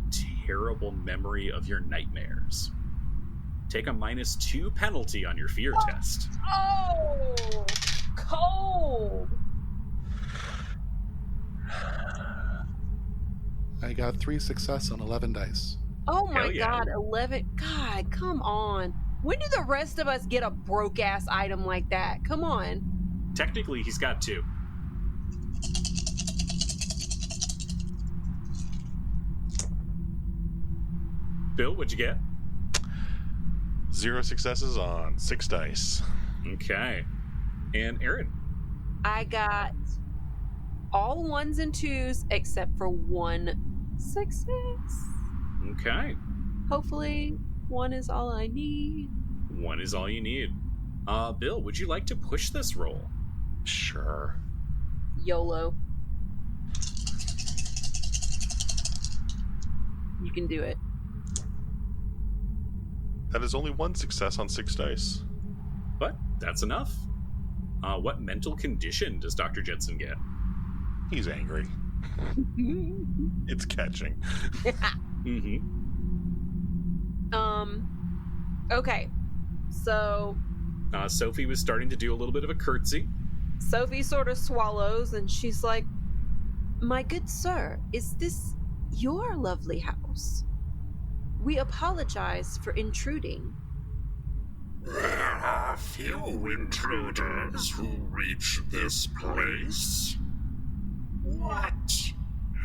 A: terrible memory of your nightmares. Take a -2 penalty on your fear test.
D: Oh! Cold!
B: I got 3 success on 11 dice.
D: Oh my
A: Hell yeah.
D: god, 11. God, come on. When do the rest of us get a broke ass item like that? Come on.
A: Technically, he's got 2. Bill, what'd you get?
C: 0 successes on 6 dice.
A: Okay. And Aaron?
D: I got all 1s and 2s except for 1 success.
A: Okay.
D: Hopefully, 1 is all I need.
A: 1 is all you need. Bill, would you like to push this roll?
C: Sure.
D: YOLO. You can do it.
C: That is only 1 success on 6 dice.
A: But that's enough. What mental condition does Dr. Jensen get?
C: He's angry. It's catching.
A: Mm-hmm.
D: Okay. So,
A: Sophie was starting to do a little bit of a curtsy.
D: Sophie sort of swallows and she's like, "My good sir, is this your lovely house? We apologize for intruding."
E: There are few intruders who reach this place. What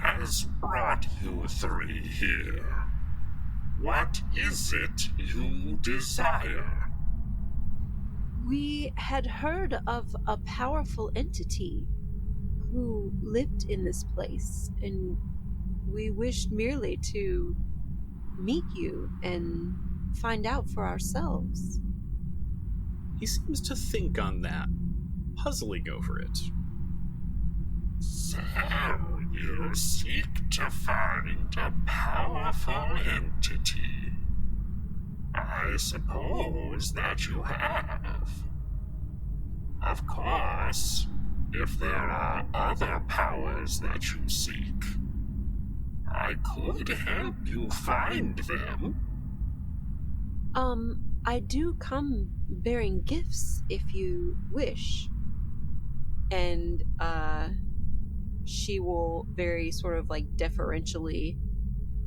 E: has brought you 3 here? What is it you desire?
D: We had heard of a powerful entity who lived in this place, and we wished merely to meet you and find out for ourselves.
A: He seems to think on that, puzzling over it.
E: So you seek to find a powerful entity. I suppose that you have. Of course, if there are other powers that you seek, I could help you find them.
D: I do come bearing gifts if you wish. And, she will very sort of like deferentially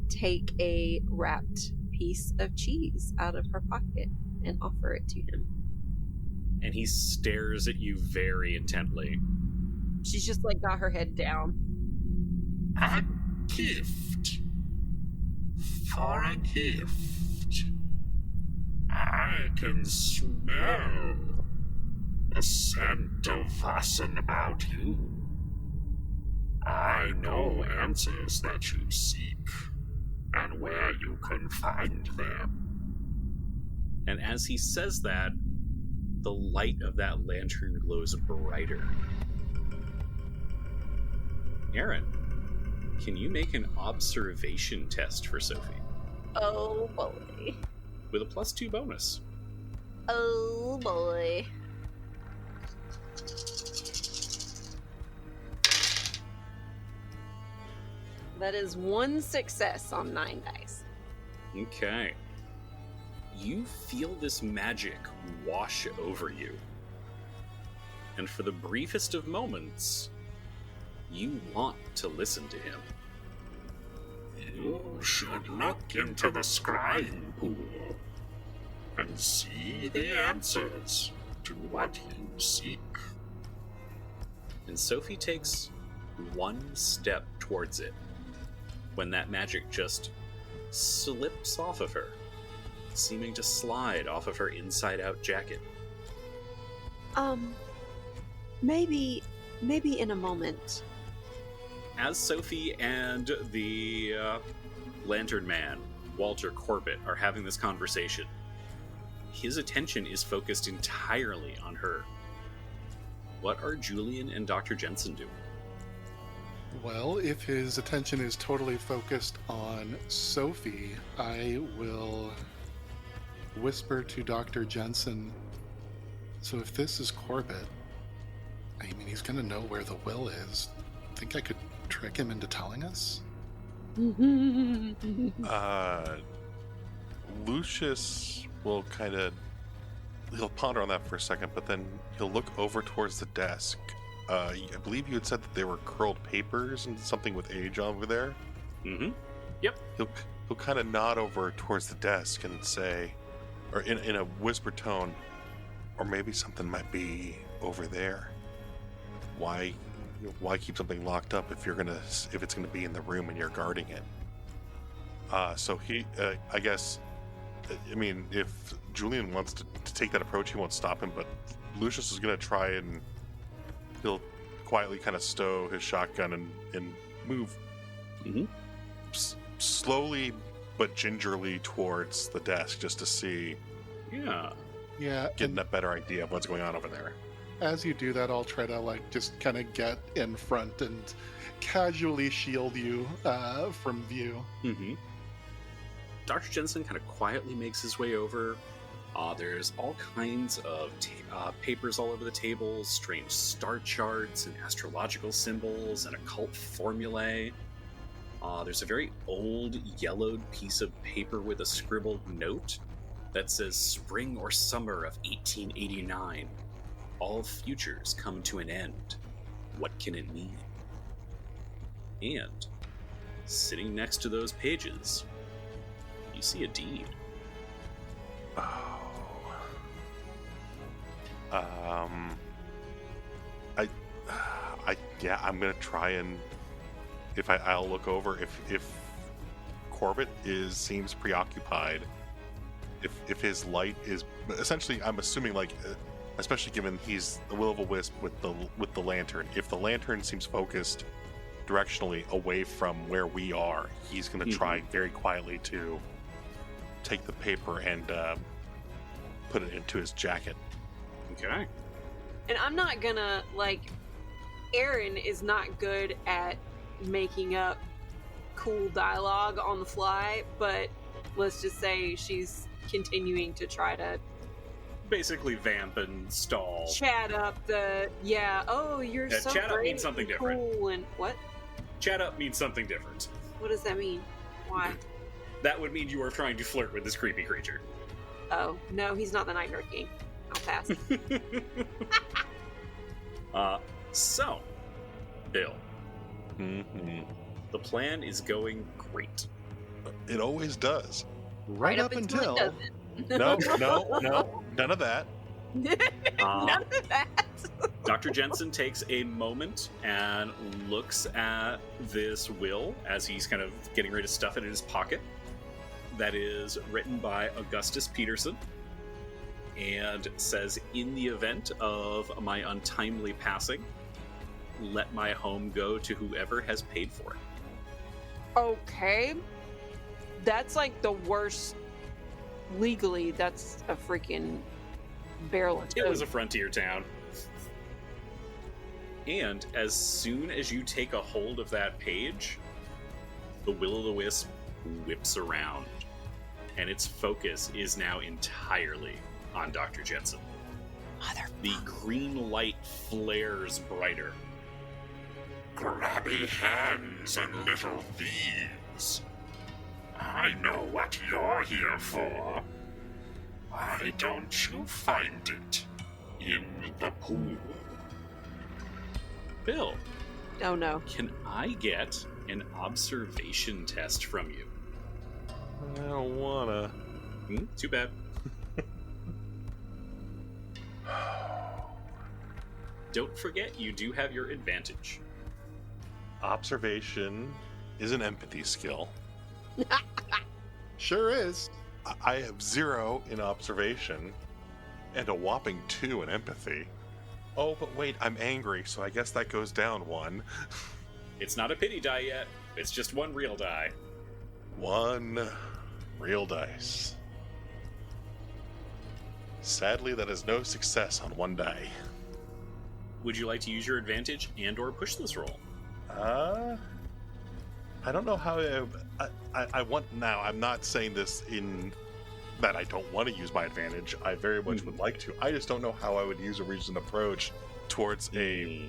D: take a wrapped piece of cheese out of her pocket and offer it to him.
A: And he stares at you very intently.
D: She's just like got her head down.
E: A gift. For a gift. I can smell the scent of Vassen about you. I know answers that you seek, and where you can find them.
A: And as he says that, the light of that lantern glows brighter. Aaron, can you make an observation test for Sophie?
D: Oh boy.
A: With a +2 bonus.
D: Oh boy. That is 1 success on 9 dice.
A: Okay. You feel this magic wash over you. And for the briefest of moments, you want to listen to him.
E: You should look into the scrying pool and see the answers to what you seek.
A: And Sophie takes 1 step towards it when that magic just slips off of her, seeming to slide off of her inside-out jacket.
D: Maybe in a moment.
A: As Sophie and the Lantern Man, Walter Corbitt, are having this conversation, his attention is focused entirely on her. What are Julian and Dr. Jensen doing?
B: Well, if his attention is totally focused on Sophie, I will whisper to Dr. Jensen, so if this is Corbitt, I mean, he's going to know where the will is. Think I could trick him into telling us?
C: Lucius will he'll ponder on that for a second, but then he'll look over towards the desk. I believe you had said that they were curled papers and something with age over there.
A: Mm-hmm. Yep.
C: He'll kind of nod over towards the desk and say, or in a whispered tone, or maybe something might be over there. Why keep something locked up if it's gonna be in the room and you're guarding it? So he, I guess, I mean, if Julian wants to take that approach, he won't stop him. But Lucius is gonna try and he'll quietly kind of stow his shotgun and move slowly but gingerly towards the desk just to see.
A: Yeah.
C: Getting a better idea of what's going on over there.
B: As you do that, I'll try to just kind of get in front and casually shield you from view.
A: Mm-hmm. Dr. Jensen kind of quietly makes his way over. There's all kinds of papers all over the table, strange star charts and astrological symbols and occult formulae. There's a very old yellowed piece of paper with a scribbled note that says spring or summer of 1889. All futures come to an end. What can it mean? And sitting next to those pages, you see a deed. I'm gonna try and I'll look over if
C: Corbitt seems preoccupied. If his light is essentially, I'm assuming especially given he's the will-o'-the-wisp with the lantern. If the lantern seems focused directionally away from where we are, he's going to try very quietly to take the paper and put it into his jacket.
A: Okay.
D: And I'm not gonna, Erin is not good at making up cool dialogue on the fly, but let's just say she's continuing to try to
A: Basically vamp and stall.
D: chat up you're so
A: chat up
D: great
A: means something
D: and
A: different.
D: cool and what?
A: Chat up means something different.
D: What does that mean? Why?
A: That would mean you are trying to flirt with this creepy creature.
D: Oh, no, he's not the Night Nerd King. I'll pass.
A: So, Bill,
C: Mm-hmm.
A: the plan is going great.
C: It always does.
B: Right up
D: it
B: until
D: doesn't.
C: No, none of that.
D: None of that.
A: Dr. Jensen takes a moment and looks at this will as he's kind of getting ready to stuff it in his pocket. That is written by Augustus Peterson and says, in the event of my untimely passing, let my home go to whoever has paid for it.
D: Okay. That's like the worst. Legally, that's a freaking barrel of
A: It was a
D: toad.
A: frontier town. And as soon as you take a hold of that page, the will-o'-the-wisp whips around, and its focus is now entirely on Dr. Jensen. The green light flares brighter.
E: Grabby hands and little thieves. I know what you're here for. Why don't you find it in the pool?
A: Bill,
D: Oh no.
A: can I get an observation test from you?
C: I don't wanna.
A: Too bad. Don't forget, you do have your advantage.
C: Observation is an empathy skill.
B: sure is.
C: I have 0 in observation and a whopping 2 in empathy. Oh, but wait, I'm angry, so I guess that goes down 1.
A: It's not a pity die yet. It's just one real die.
C: 1 real dice. Sadly, that is no success on 1 die.
A: Would you like to use your advantage and or push this roll?
C: I don't know how I want now. I'm not saying this in that I don't want to use my advantage. I very much would like to. I just don't know how I would use a reasoned approach towards a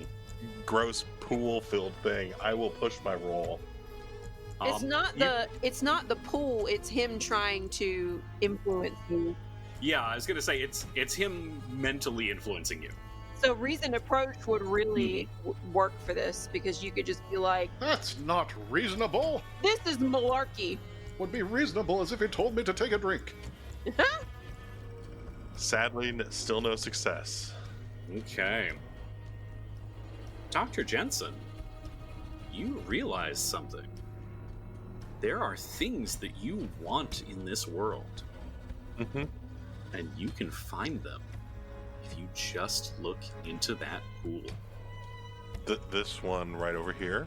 C: gross pool-filled thing. I will push my roll.
D: It's not the pool, it's him trying to influence you.
A: Yeah, I was gonna say it's him mentally influencing you.
D: So reasoned approach would really work for this, because you could just be like,
B: That's not reasonable.
D: this is malarkey.
B: Would be reasonable as if he told me to take a drink.
C: Sadly, still no success.
A: Okay. Dr. Jensen, you realize something. There are things that you want in this world,
C: Mm-hmm.
A: and you can find them if you just look into that pool.
C: This one right over here.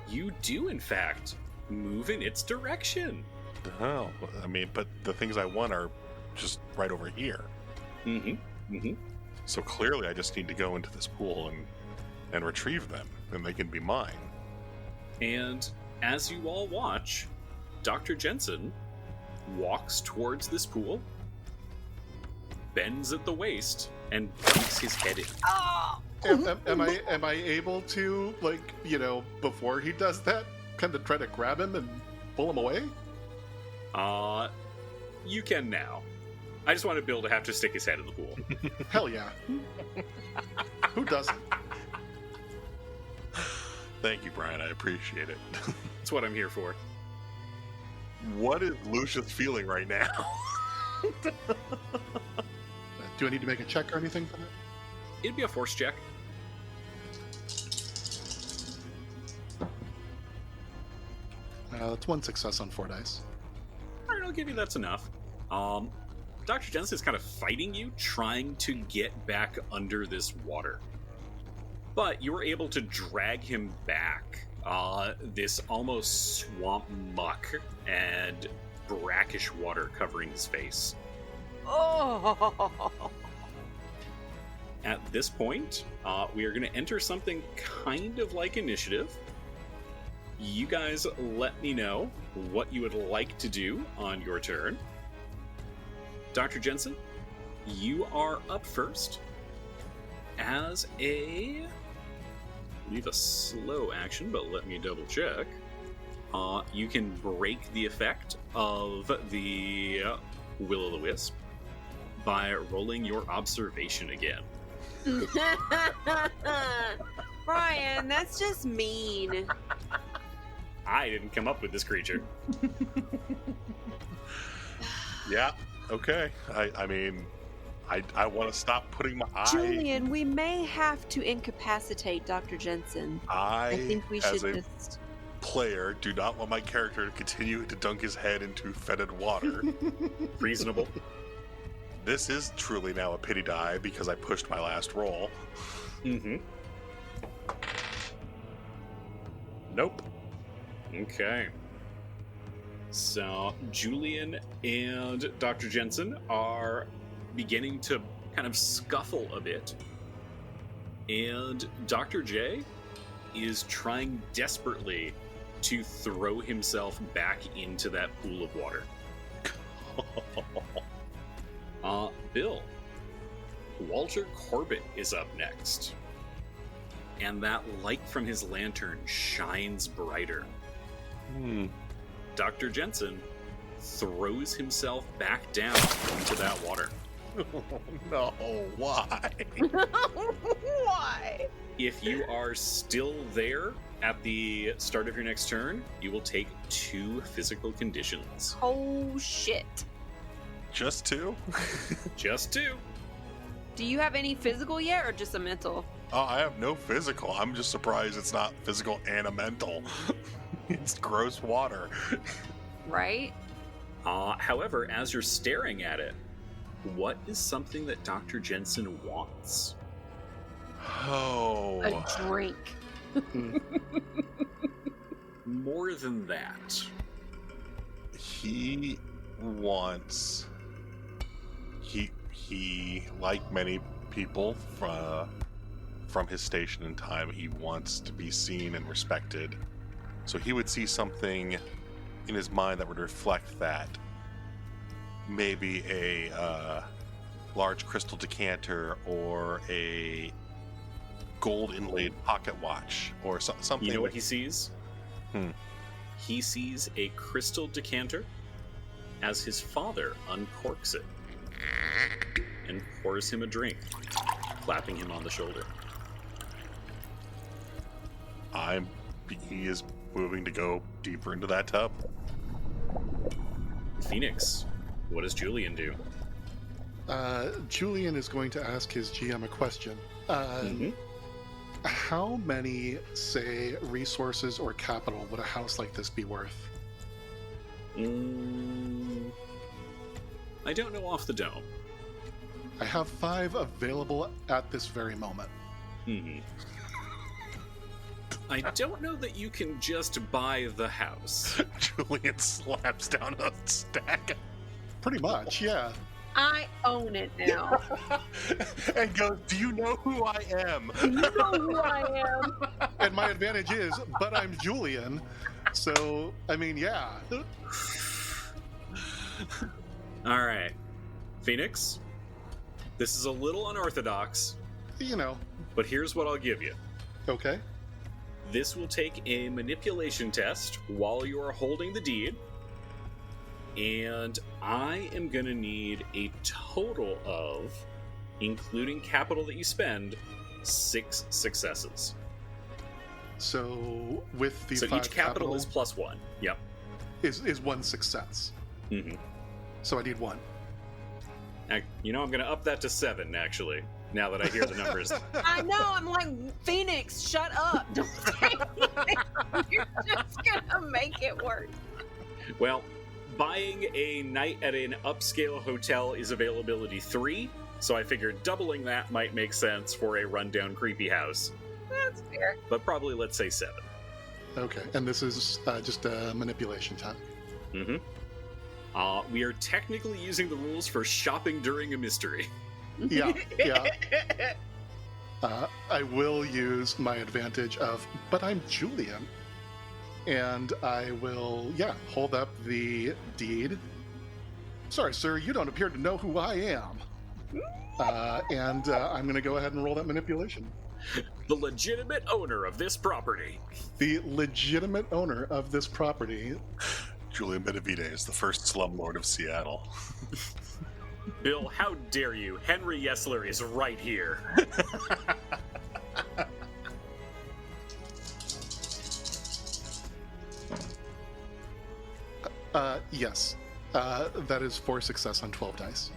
A: You do, in fact, move in its direction.
C: Oh, I mean, but the things I want are just right over here. So clearly, I just need to go into this pool and retrieve them, and they can be mine.
A: And as you all watch, Dr. Jensen walks towards this pool, bends at the waist, and dunks his head in.
D: Oh!
B: Am I able to, before he does that, kind of try to grab him and pull him away?
A: You can now. I just want Bill to have to stick his head in the pool.
B: Hell yeah. Who doesn't?
C: Thank you, Brian. I appreciate it.
A: That's what I'm here for.
C: What is Lucius feeling right now?
B: Do I need to make a check or anything for that?
A: It'd be a force check.
B: That's one success on 4 dice.
A: All right, I'll give you that's enough. Dr. Jensen is kind of fighting you, trying to get back under this water. But you were able to drag him back. This almost swamp muck and brackish water covering his face.
D: Oh!
A: At this point, we are going to enter something kind of like initiative. You guys let me know what you would like to do on your turn. Dr. Jensen, you are up first as I believe a slow action, but let me double check. You can break the effect of the Will-o'-the-Wisp by rolling your observation again.
D: Brian, that's just mean.
A: I didn't come up with this creature.
C: Yeah, okay. I mean, I want to stop putting my
D: Julian, we may have to incapacitate Dr. Jensen. I think we should just...
C: player, do not want my character to continue to dunk his head into fetid water.
A: Reasonable.
C: This is truly now a pity die because I pushed my last roll.
A: Mm-hmm. Nope. Okay. So, Julian and Dr. Jensen are beginning to kind of scuffle a bit. And Dr. J is trying desperately to throw himself back into that pool of water. Bill, Walter Corbitt is up next. And that light from his lantern shines brighter. Dr. Jensen throws himself back down into that water.
C: No, why?
D: Why?
A: If you are still there at the start of your next turn, you will take 2 physical conditions.
D: Oh, shit.
C: Just 2?
A: Just 2.
D: Do you have any physical yet, or just a mental?
C: I have no physical. I'm just surprised it's not physical and a mental. It's gross water.
D: Right?
A: However, as you're staring at it, what is something that Dr. Jensen wants?
C: Oh.
D: A drink.
A: More than that.
C: He wants... He, like many people from his station in time, he wants to be seen and respected. So he would see something in his mind that would reflect that. Maybe a large crystal decanter or a gold inlaid pocket watch or something.
A: You know what he sees? He sees a crystal decanter as his father uncorks it and pours him a drink, clapping him on the shoulder.
C: He is moving to go deeper into that tub.
A: Phoenix, what does Julian do?
B: Julian is going to ask his GM a question. How many, say, resources or capital would a house like this be worth?
A: I don't know off the dome.
B: I have 5 available at this very moment.
A: I don't know that you can just buy the house.
C: Julian slaps down a stack.
B: Pretty much, yeah.
D: I own it now.
C: And goes, do you know who I am?
D: You know who I am.
B: And my advantage is, but I'm Julian. So, I mean, yeah.
A: All right. Phoenix, this is a little unorthodox.
B: You know.
A: But here's what I'll give you.
B: Okay.
A: This will take a manipulation test while you are holding the deed. And I am going to need a total of, including capital that you spend, 6 successes.
B: So, with the
A: so
B: 5
A: each capital is +1. Yep.
B: Is 1 success. So I need 1.
A: You know, I'm going to up that to 7, actually, now that I hear the numbers.
D: I know, I'm like, Phoenix, shut up. Don't say anything. You're just gonna make it worse.
A: Well, buying a night at an upscale hotel is availability 3, so I figured doubling that might make sense for a rundown creepy house.
D: That's fair.
A: But probably, let's say 7.
B: Okay, and this is just a manipulation time.
A: Mm-hmm. We are technically using the rules for shopping during a mystery.
B: Yeah. I will use my advantage of, but I'm Julian. And I will, hold up the deed. Sorry, sir, you don't appear to know who I am. And I'm going to go ahead and roll that manipulation.
A: The legitimate owner of this property.
B: The legitimate owner of this property.
C: Julian Benavides is the first slumlord of Seattle.
A: Bill, how dare you? Henry Yesler is right here.
B: Yes. That is 4 success on 12 dice.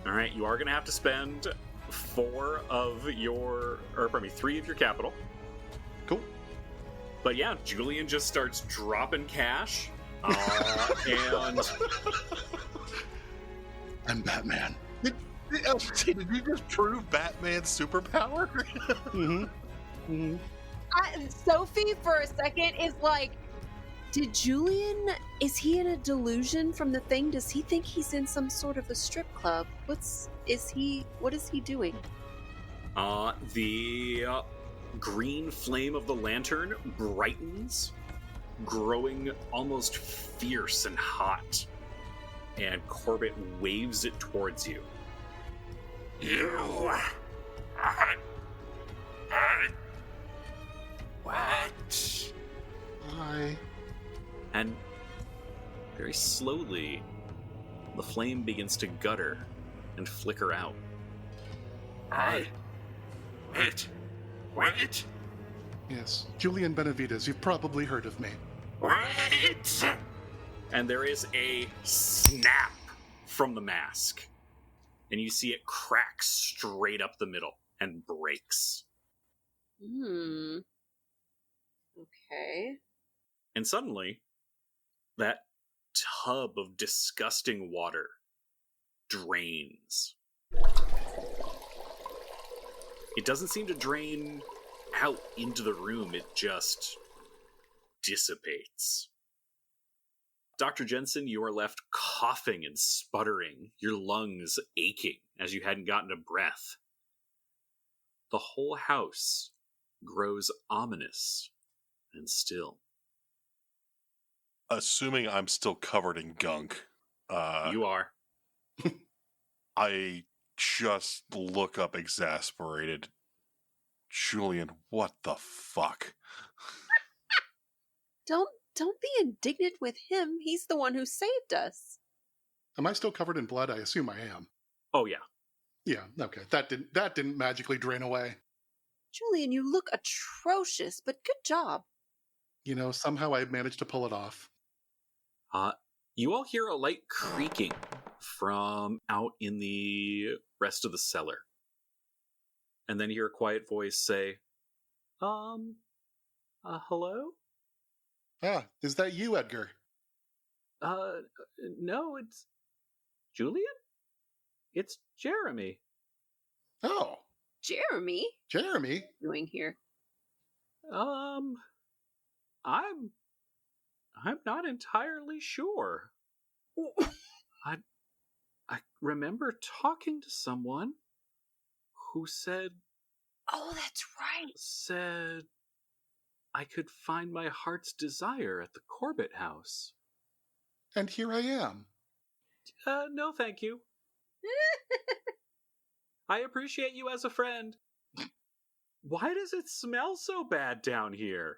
A: All right, you are going to have to spend 3 of your capital.
B: Cool.
A: But yeah, Julian just starts dropping cash. And
B: I'm Batman.
C: Did you just prove Batman's superpower?
B: Mm-hmm. Mm-hmm.
D: Sophie, for a second, is like, did Julian, is he in a delusion from the thing? Does he think he's in some sort of a strip club? What is he doing?
A: The green flame of the lantern brightens, growing almost fierce and hot. And Corbitt waves it towards you.
E: What?
B: Hi.
A: And very slowly, the flame begins to gutter and flicker out.
E: Wait.
B: Yes. Julian Benavides, you've probably heard of me.
E: Wait.
A: And there is a snap from the mask. And you see it crack straight up the middle and breaks.
D: Okay.
A: And suddenly, that tub of disgusting water drains. It doesn't seem to drain out into the room, it just dissipates. Dr. Jensen, you are left coughing and sputtering, your lungs aching as you hadn't gotten a breath. The whole house grows ominous and still.
C: Assuming I'm still covered in gunk,
A: You are.
C: I just look up exasperated. Julian, what the fuck?
D: Don't be indignant with him. He's the one who saved us.
B: Am I still covered in blood? I assume I am.
A: Oh, yeah.
B: Yeah, okay. That didn't magically drain away.
D: Julian, you look atrocious, but good job.
B: You know, somehow I managed to pull it off.
A: You all hear a light creaking from out in the rest of the cellar. And then you hear a quiet voice say, hello?
B: Ah, is that you, Edgar?
A: No, it's Julian? It's Jeremy.
B: Oh,
D: Jeremy?
B: Jeremy?
D: What are you doing here?
A: I'm not entirely sure. I remember talking to someone who said
D: That's right.
A: Said I could find my heart's desire at the Corbitt house.
B: And here I am.
A: No, thank you. I appreciate you as a friend. Why does it smell so bad down here?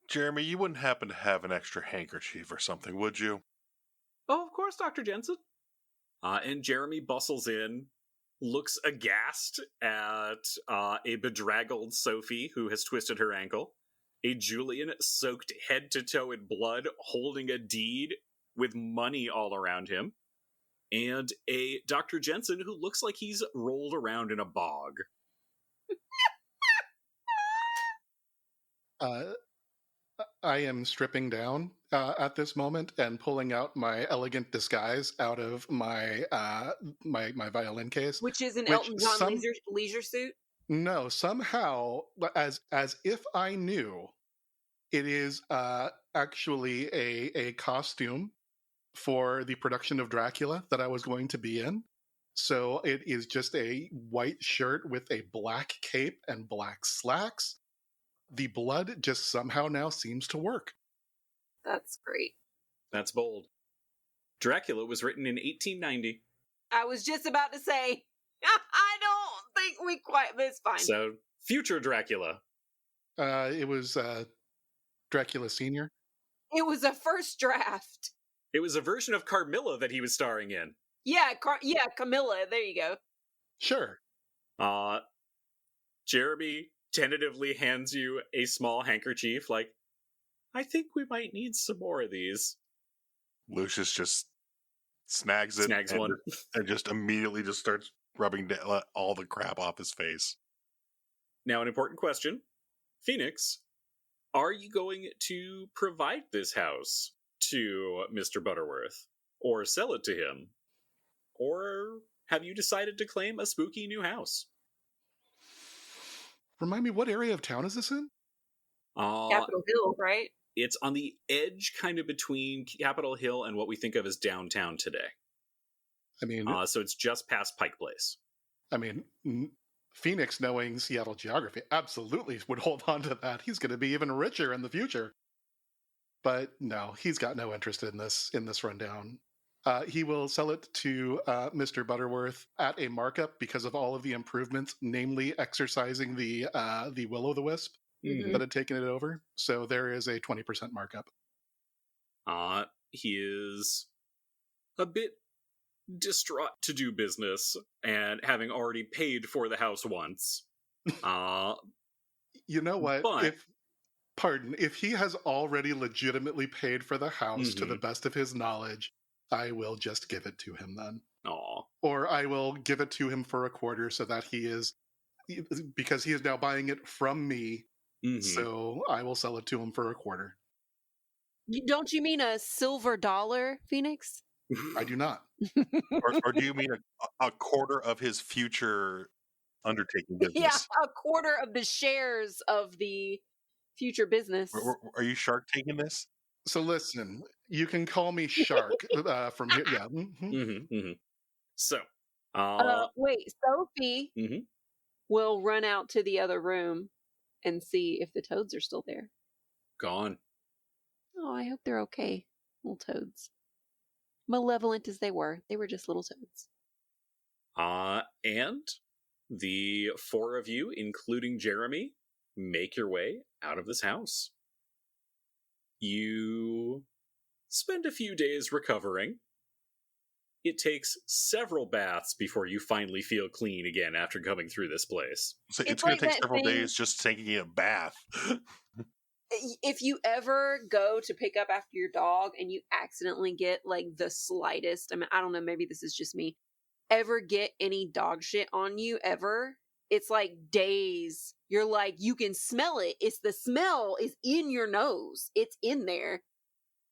C: Jeremy, you wouldn't happen to have an extra handkerchief or something, would you?
A: Oh, of course, Dr. Jensen. And Jeremy bustles in, looks aghast at a bedraggled Sophie who has twisted her ankle, a Julian soaked head to toe in blood holding a deed with money all around him, and a Dr. Jensen who looks like he's rolled around in a bog.
B: I am stripping down at this moment and pulling out my elegant disguise out of my my violin case.
D: Which is an
B: Which
D: Elton John
B: some-
D: leisure suit.
B: No, somehow, as if I knew, it is actually a costume for the production of Dracula that I was going to be in. So it is just a white shirt with a black cape and black slacks. The blood just somehow now seems to work.
D: That's great.
A: That's bold. Dracula was written in 1890.
D: I was just about to say, I don't think we quite, but it's fine.
A: So, future Dracula.
B: It was Dracula Senior.
D: It was a first draft.
A: It was a version of Carmilla that he was starring in.
D: Yeah, Camilla. There you go.
B: Sure.
A: Jeremy tentatively hands you a small handkerchief, like, I think we might need some more of these.
C: Lucius just snags it
A: Snags
C: and,
A: one.
C: and just immediately just starts rubbing all the crap off his face.
A: Now, an important question. Phoenix, are you going to provide this house to Mr. Butterworth? Or sell it to him? Or have you decided to claim a spooky new house?
B: Remind me, what area of town is this in?
D: Capitol Hill, right?
A: It's on the edge, kind of between Capitol Hill and what we think of as downtown today.
B: I mean,
A: So it's just past Pike Place.
B: Phoenix, knowing Seattle geography, absolutely would hold on to that. He's going to be even richer in the future. But no, he's got no interest in this rundown. He will sell it to Mr. Butterworth at a markup because of all of the improvements, namely exercising the will-o'-the-wisp
D: Mhm.
B: that had taken it over. So there is a 20% markup.
A: He is a bit distraught to do business, and having already paid for the house once.
B: You know what?
A: But-
B: If he has already legitimately paid for the house to the best of his knowledge, I will just give it to him then.
A: Aw.
B: Or I will give it to him for a quarter so that because he is now buying it from me,
A: Mhm.
B: so I will sell it to him for a quarter.
D: Don't you mean a silver dollar, Phoenix?
B: I do not.
C: Or do you mean a quarter of his future undertaking business?
D: Yeah, a quarter of the shares of the future business.
C: Are you shark taking this?
B: So listen, you can call me Shark from here. Yeah.
A: So,
D: Wait, Sophie
A: Mhm.
D: will run out to the other room and see if the toads are still there.
A: gone.
D: Oh, I hope they're okay, little toads. Malevolent as they were just little toads.
A: And the four of you, including Jeremy, make your way out of this house. You spend a few days recovering. It takes several baths before you finally feel clean again after coming through this place.
C: So
D: It's
C: it's going
D: like
C: to take
D: that
C: several
D: thing-
C: days just taking a bath.
D: If you ever go to pick up after your dog and you accidentally get like the slightest, I mean, I don't know, maybe this is just me, ever get any dog shit on you ever, it's like days. You're like, you can smell it. It's the smell is in your nose. It's in there.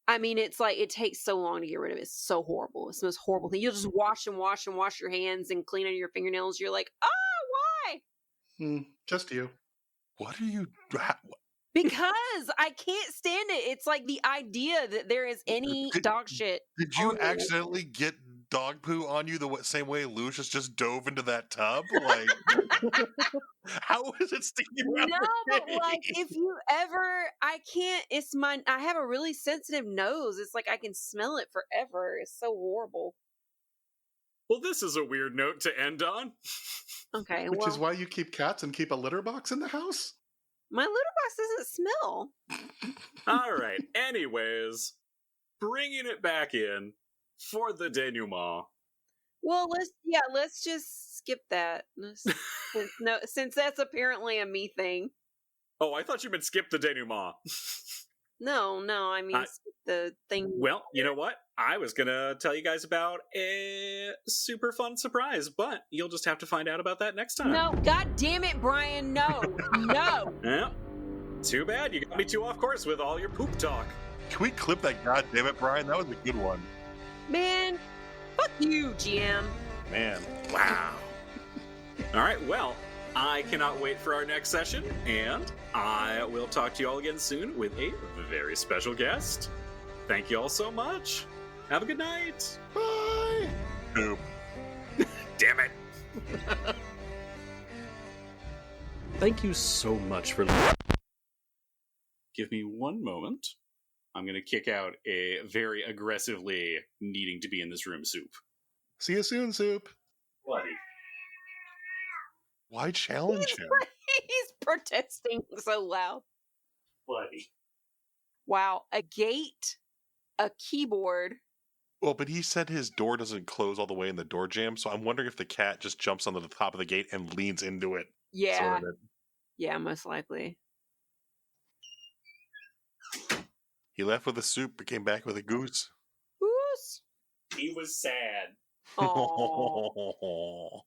D: I mean, it's like, it takes so long to get rid of it. It's so horrible. It's the most horrible thing. You'll just wash your hands and clean out your fingernails. You're like, why?
B: Just you.
C: What are you?
D: Because I can't stand it. It's like the idea that there is any dog shit.
C: Did you
D: on me.
C: accidentally get dog poo on you the same way Lucius just dove into that tub? Like, how is it sticking around?
D: No,
C: for
D: but like
C: days?
D: if you ever, I can't. It's mine. I have a really sensitive nose. It's like I can smell it forever. It's so horrible.
A: Well, this is a weird note to end on.
D: Okay,
B: Which
D: well,
B: is why you keep cats and keep a litter box in the house?
D: my litter box doesn't smell.
A: All right. Anyways, bringing it back in for the denouement.
D: Well, let's just skip that. Since that's apparently a me thing.
A: Oh, I thought you meant skip the denouement.
D: No, I mean skip the thing.
A: Well, you know what? I was going to tell you guys about a super fun surprise, but you'll just have to find out about that next time.
D: No, god damn it, Brian, no.
A: Yeah. Too bad, you got me too off course with all your poop talk.
C: Can we clip that? God damn it, Brian. That was a good one.
D: Man, fuck you, GM.
C: Man.
A: Wow. All right, well, I cannot wait for our next session, and I will talk to you all again soon with a very special guest. Thank you all so much. Have a good night.
B: Bye!
C: Poop.
A: Damn it. Thank you so much for listening. Give me one moment. I'm going to kick out a very aggressively needing to be in this room Soup.
B: See you soon, Soup.
A: Buddy.
C: Why challenge him?
D: He's protesting so loud.
A: Buddy.
D: Wow, a gate, a keyboard.
C: Well, but he said his door doesn't close all the way in the door jam, so I'm wondering if the cat just jumps onto the top of the gate and leans into it.
D: Yeah.
C: So that
D: Yeah, most likely.
C: he left with a soup, but came back with a goose.
D: Goose.
A: He was sad.
D: Aww.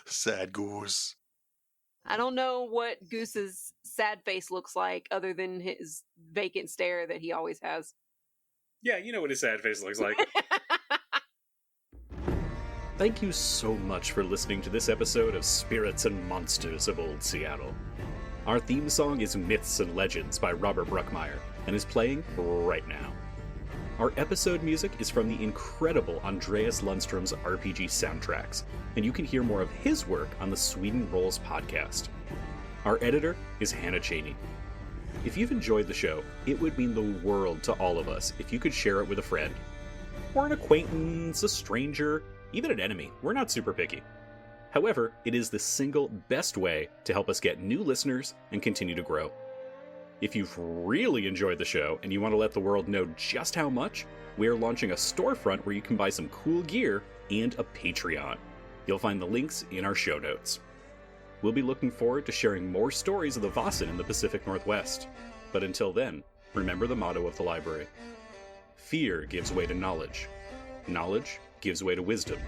C: Sad goose.
D: I don't know what Goose's sad face looks like other than his vacant stare that he always has.
A: Yeah, you know what his sad face looks like. Thank you so much for listening to this episode of Spirits and Monsters of Old Seattle. Our theme song is Myths and Legends by Robert Bruckmeyer and is playing right now. Our episode music is from the incredible Andreas Lundstrom's RPG soundtracks, and you can hear more of his work on the Sweden Rolls podcast. Our editor is Hannah Cheney. If you've enjoyed the show, it would mean the world to all of us if you could share it with a friend, or an acquaintance, a stranger, even an enemy. We're not super picky. However, it is the single best way to help us get new listeners and continue to grow. If you've really enjoyed the show and you want to let the world know just how much, we are launching a storefront where you can buy some cool gear and a Patreon. You'll find the links in our show notes. We'll be looking forward to sharing more stories of the Vossen in the Pacific Northwest. But until then, remember the motto of the library. Fear gives way to knowledge. Knowledge gives way to wisdom.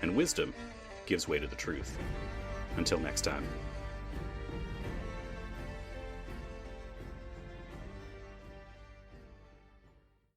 A: And wisdom gives way to the truth. Until next time.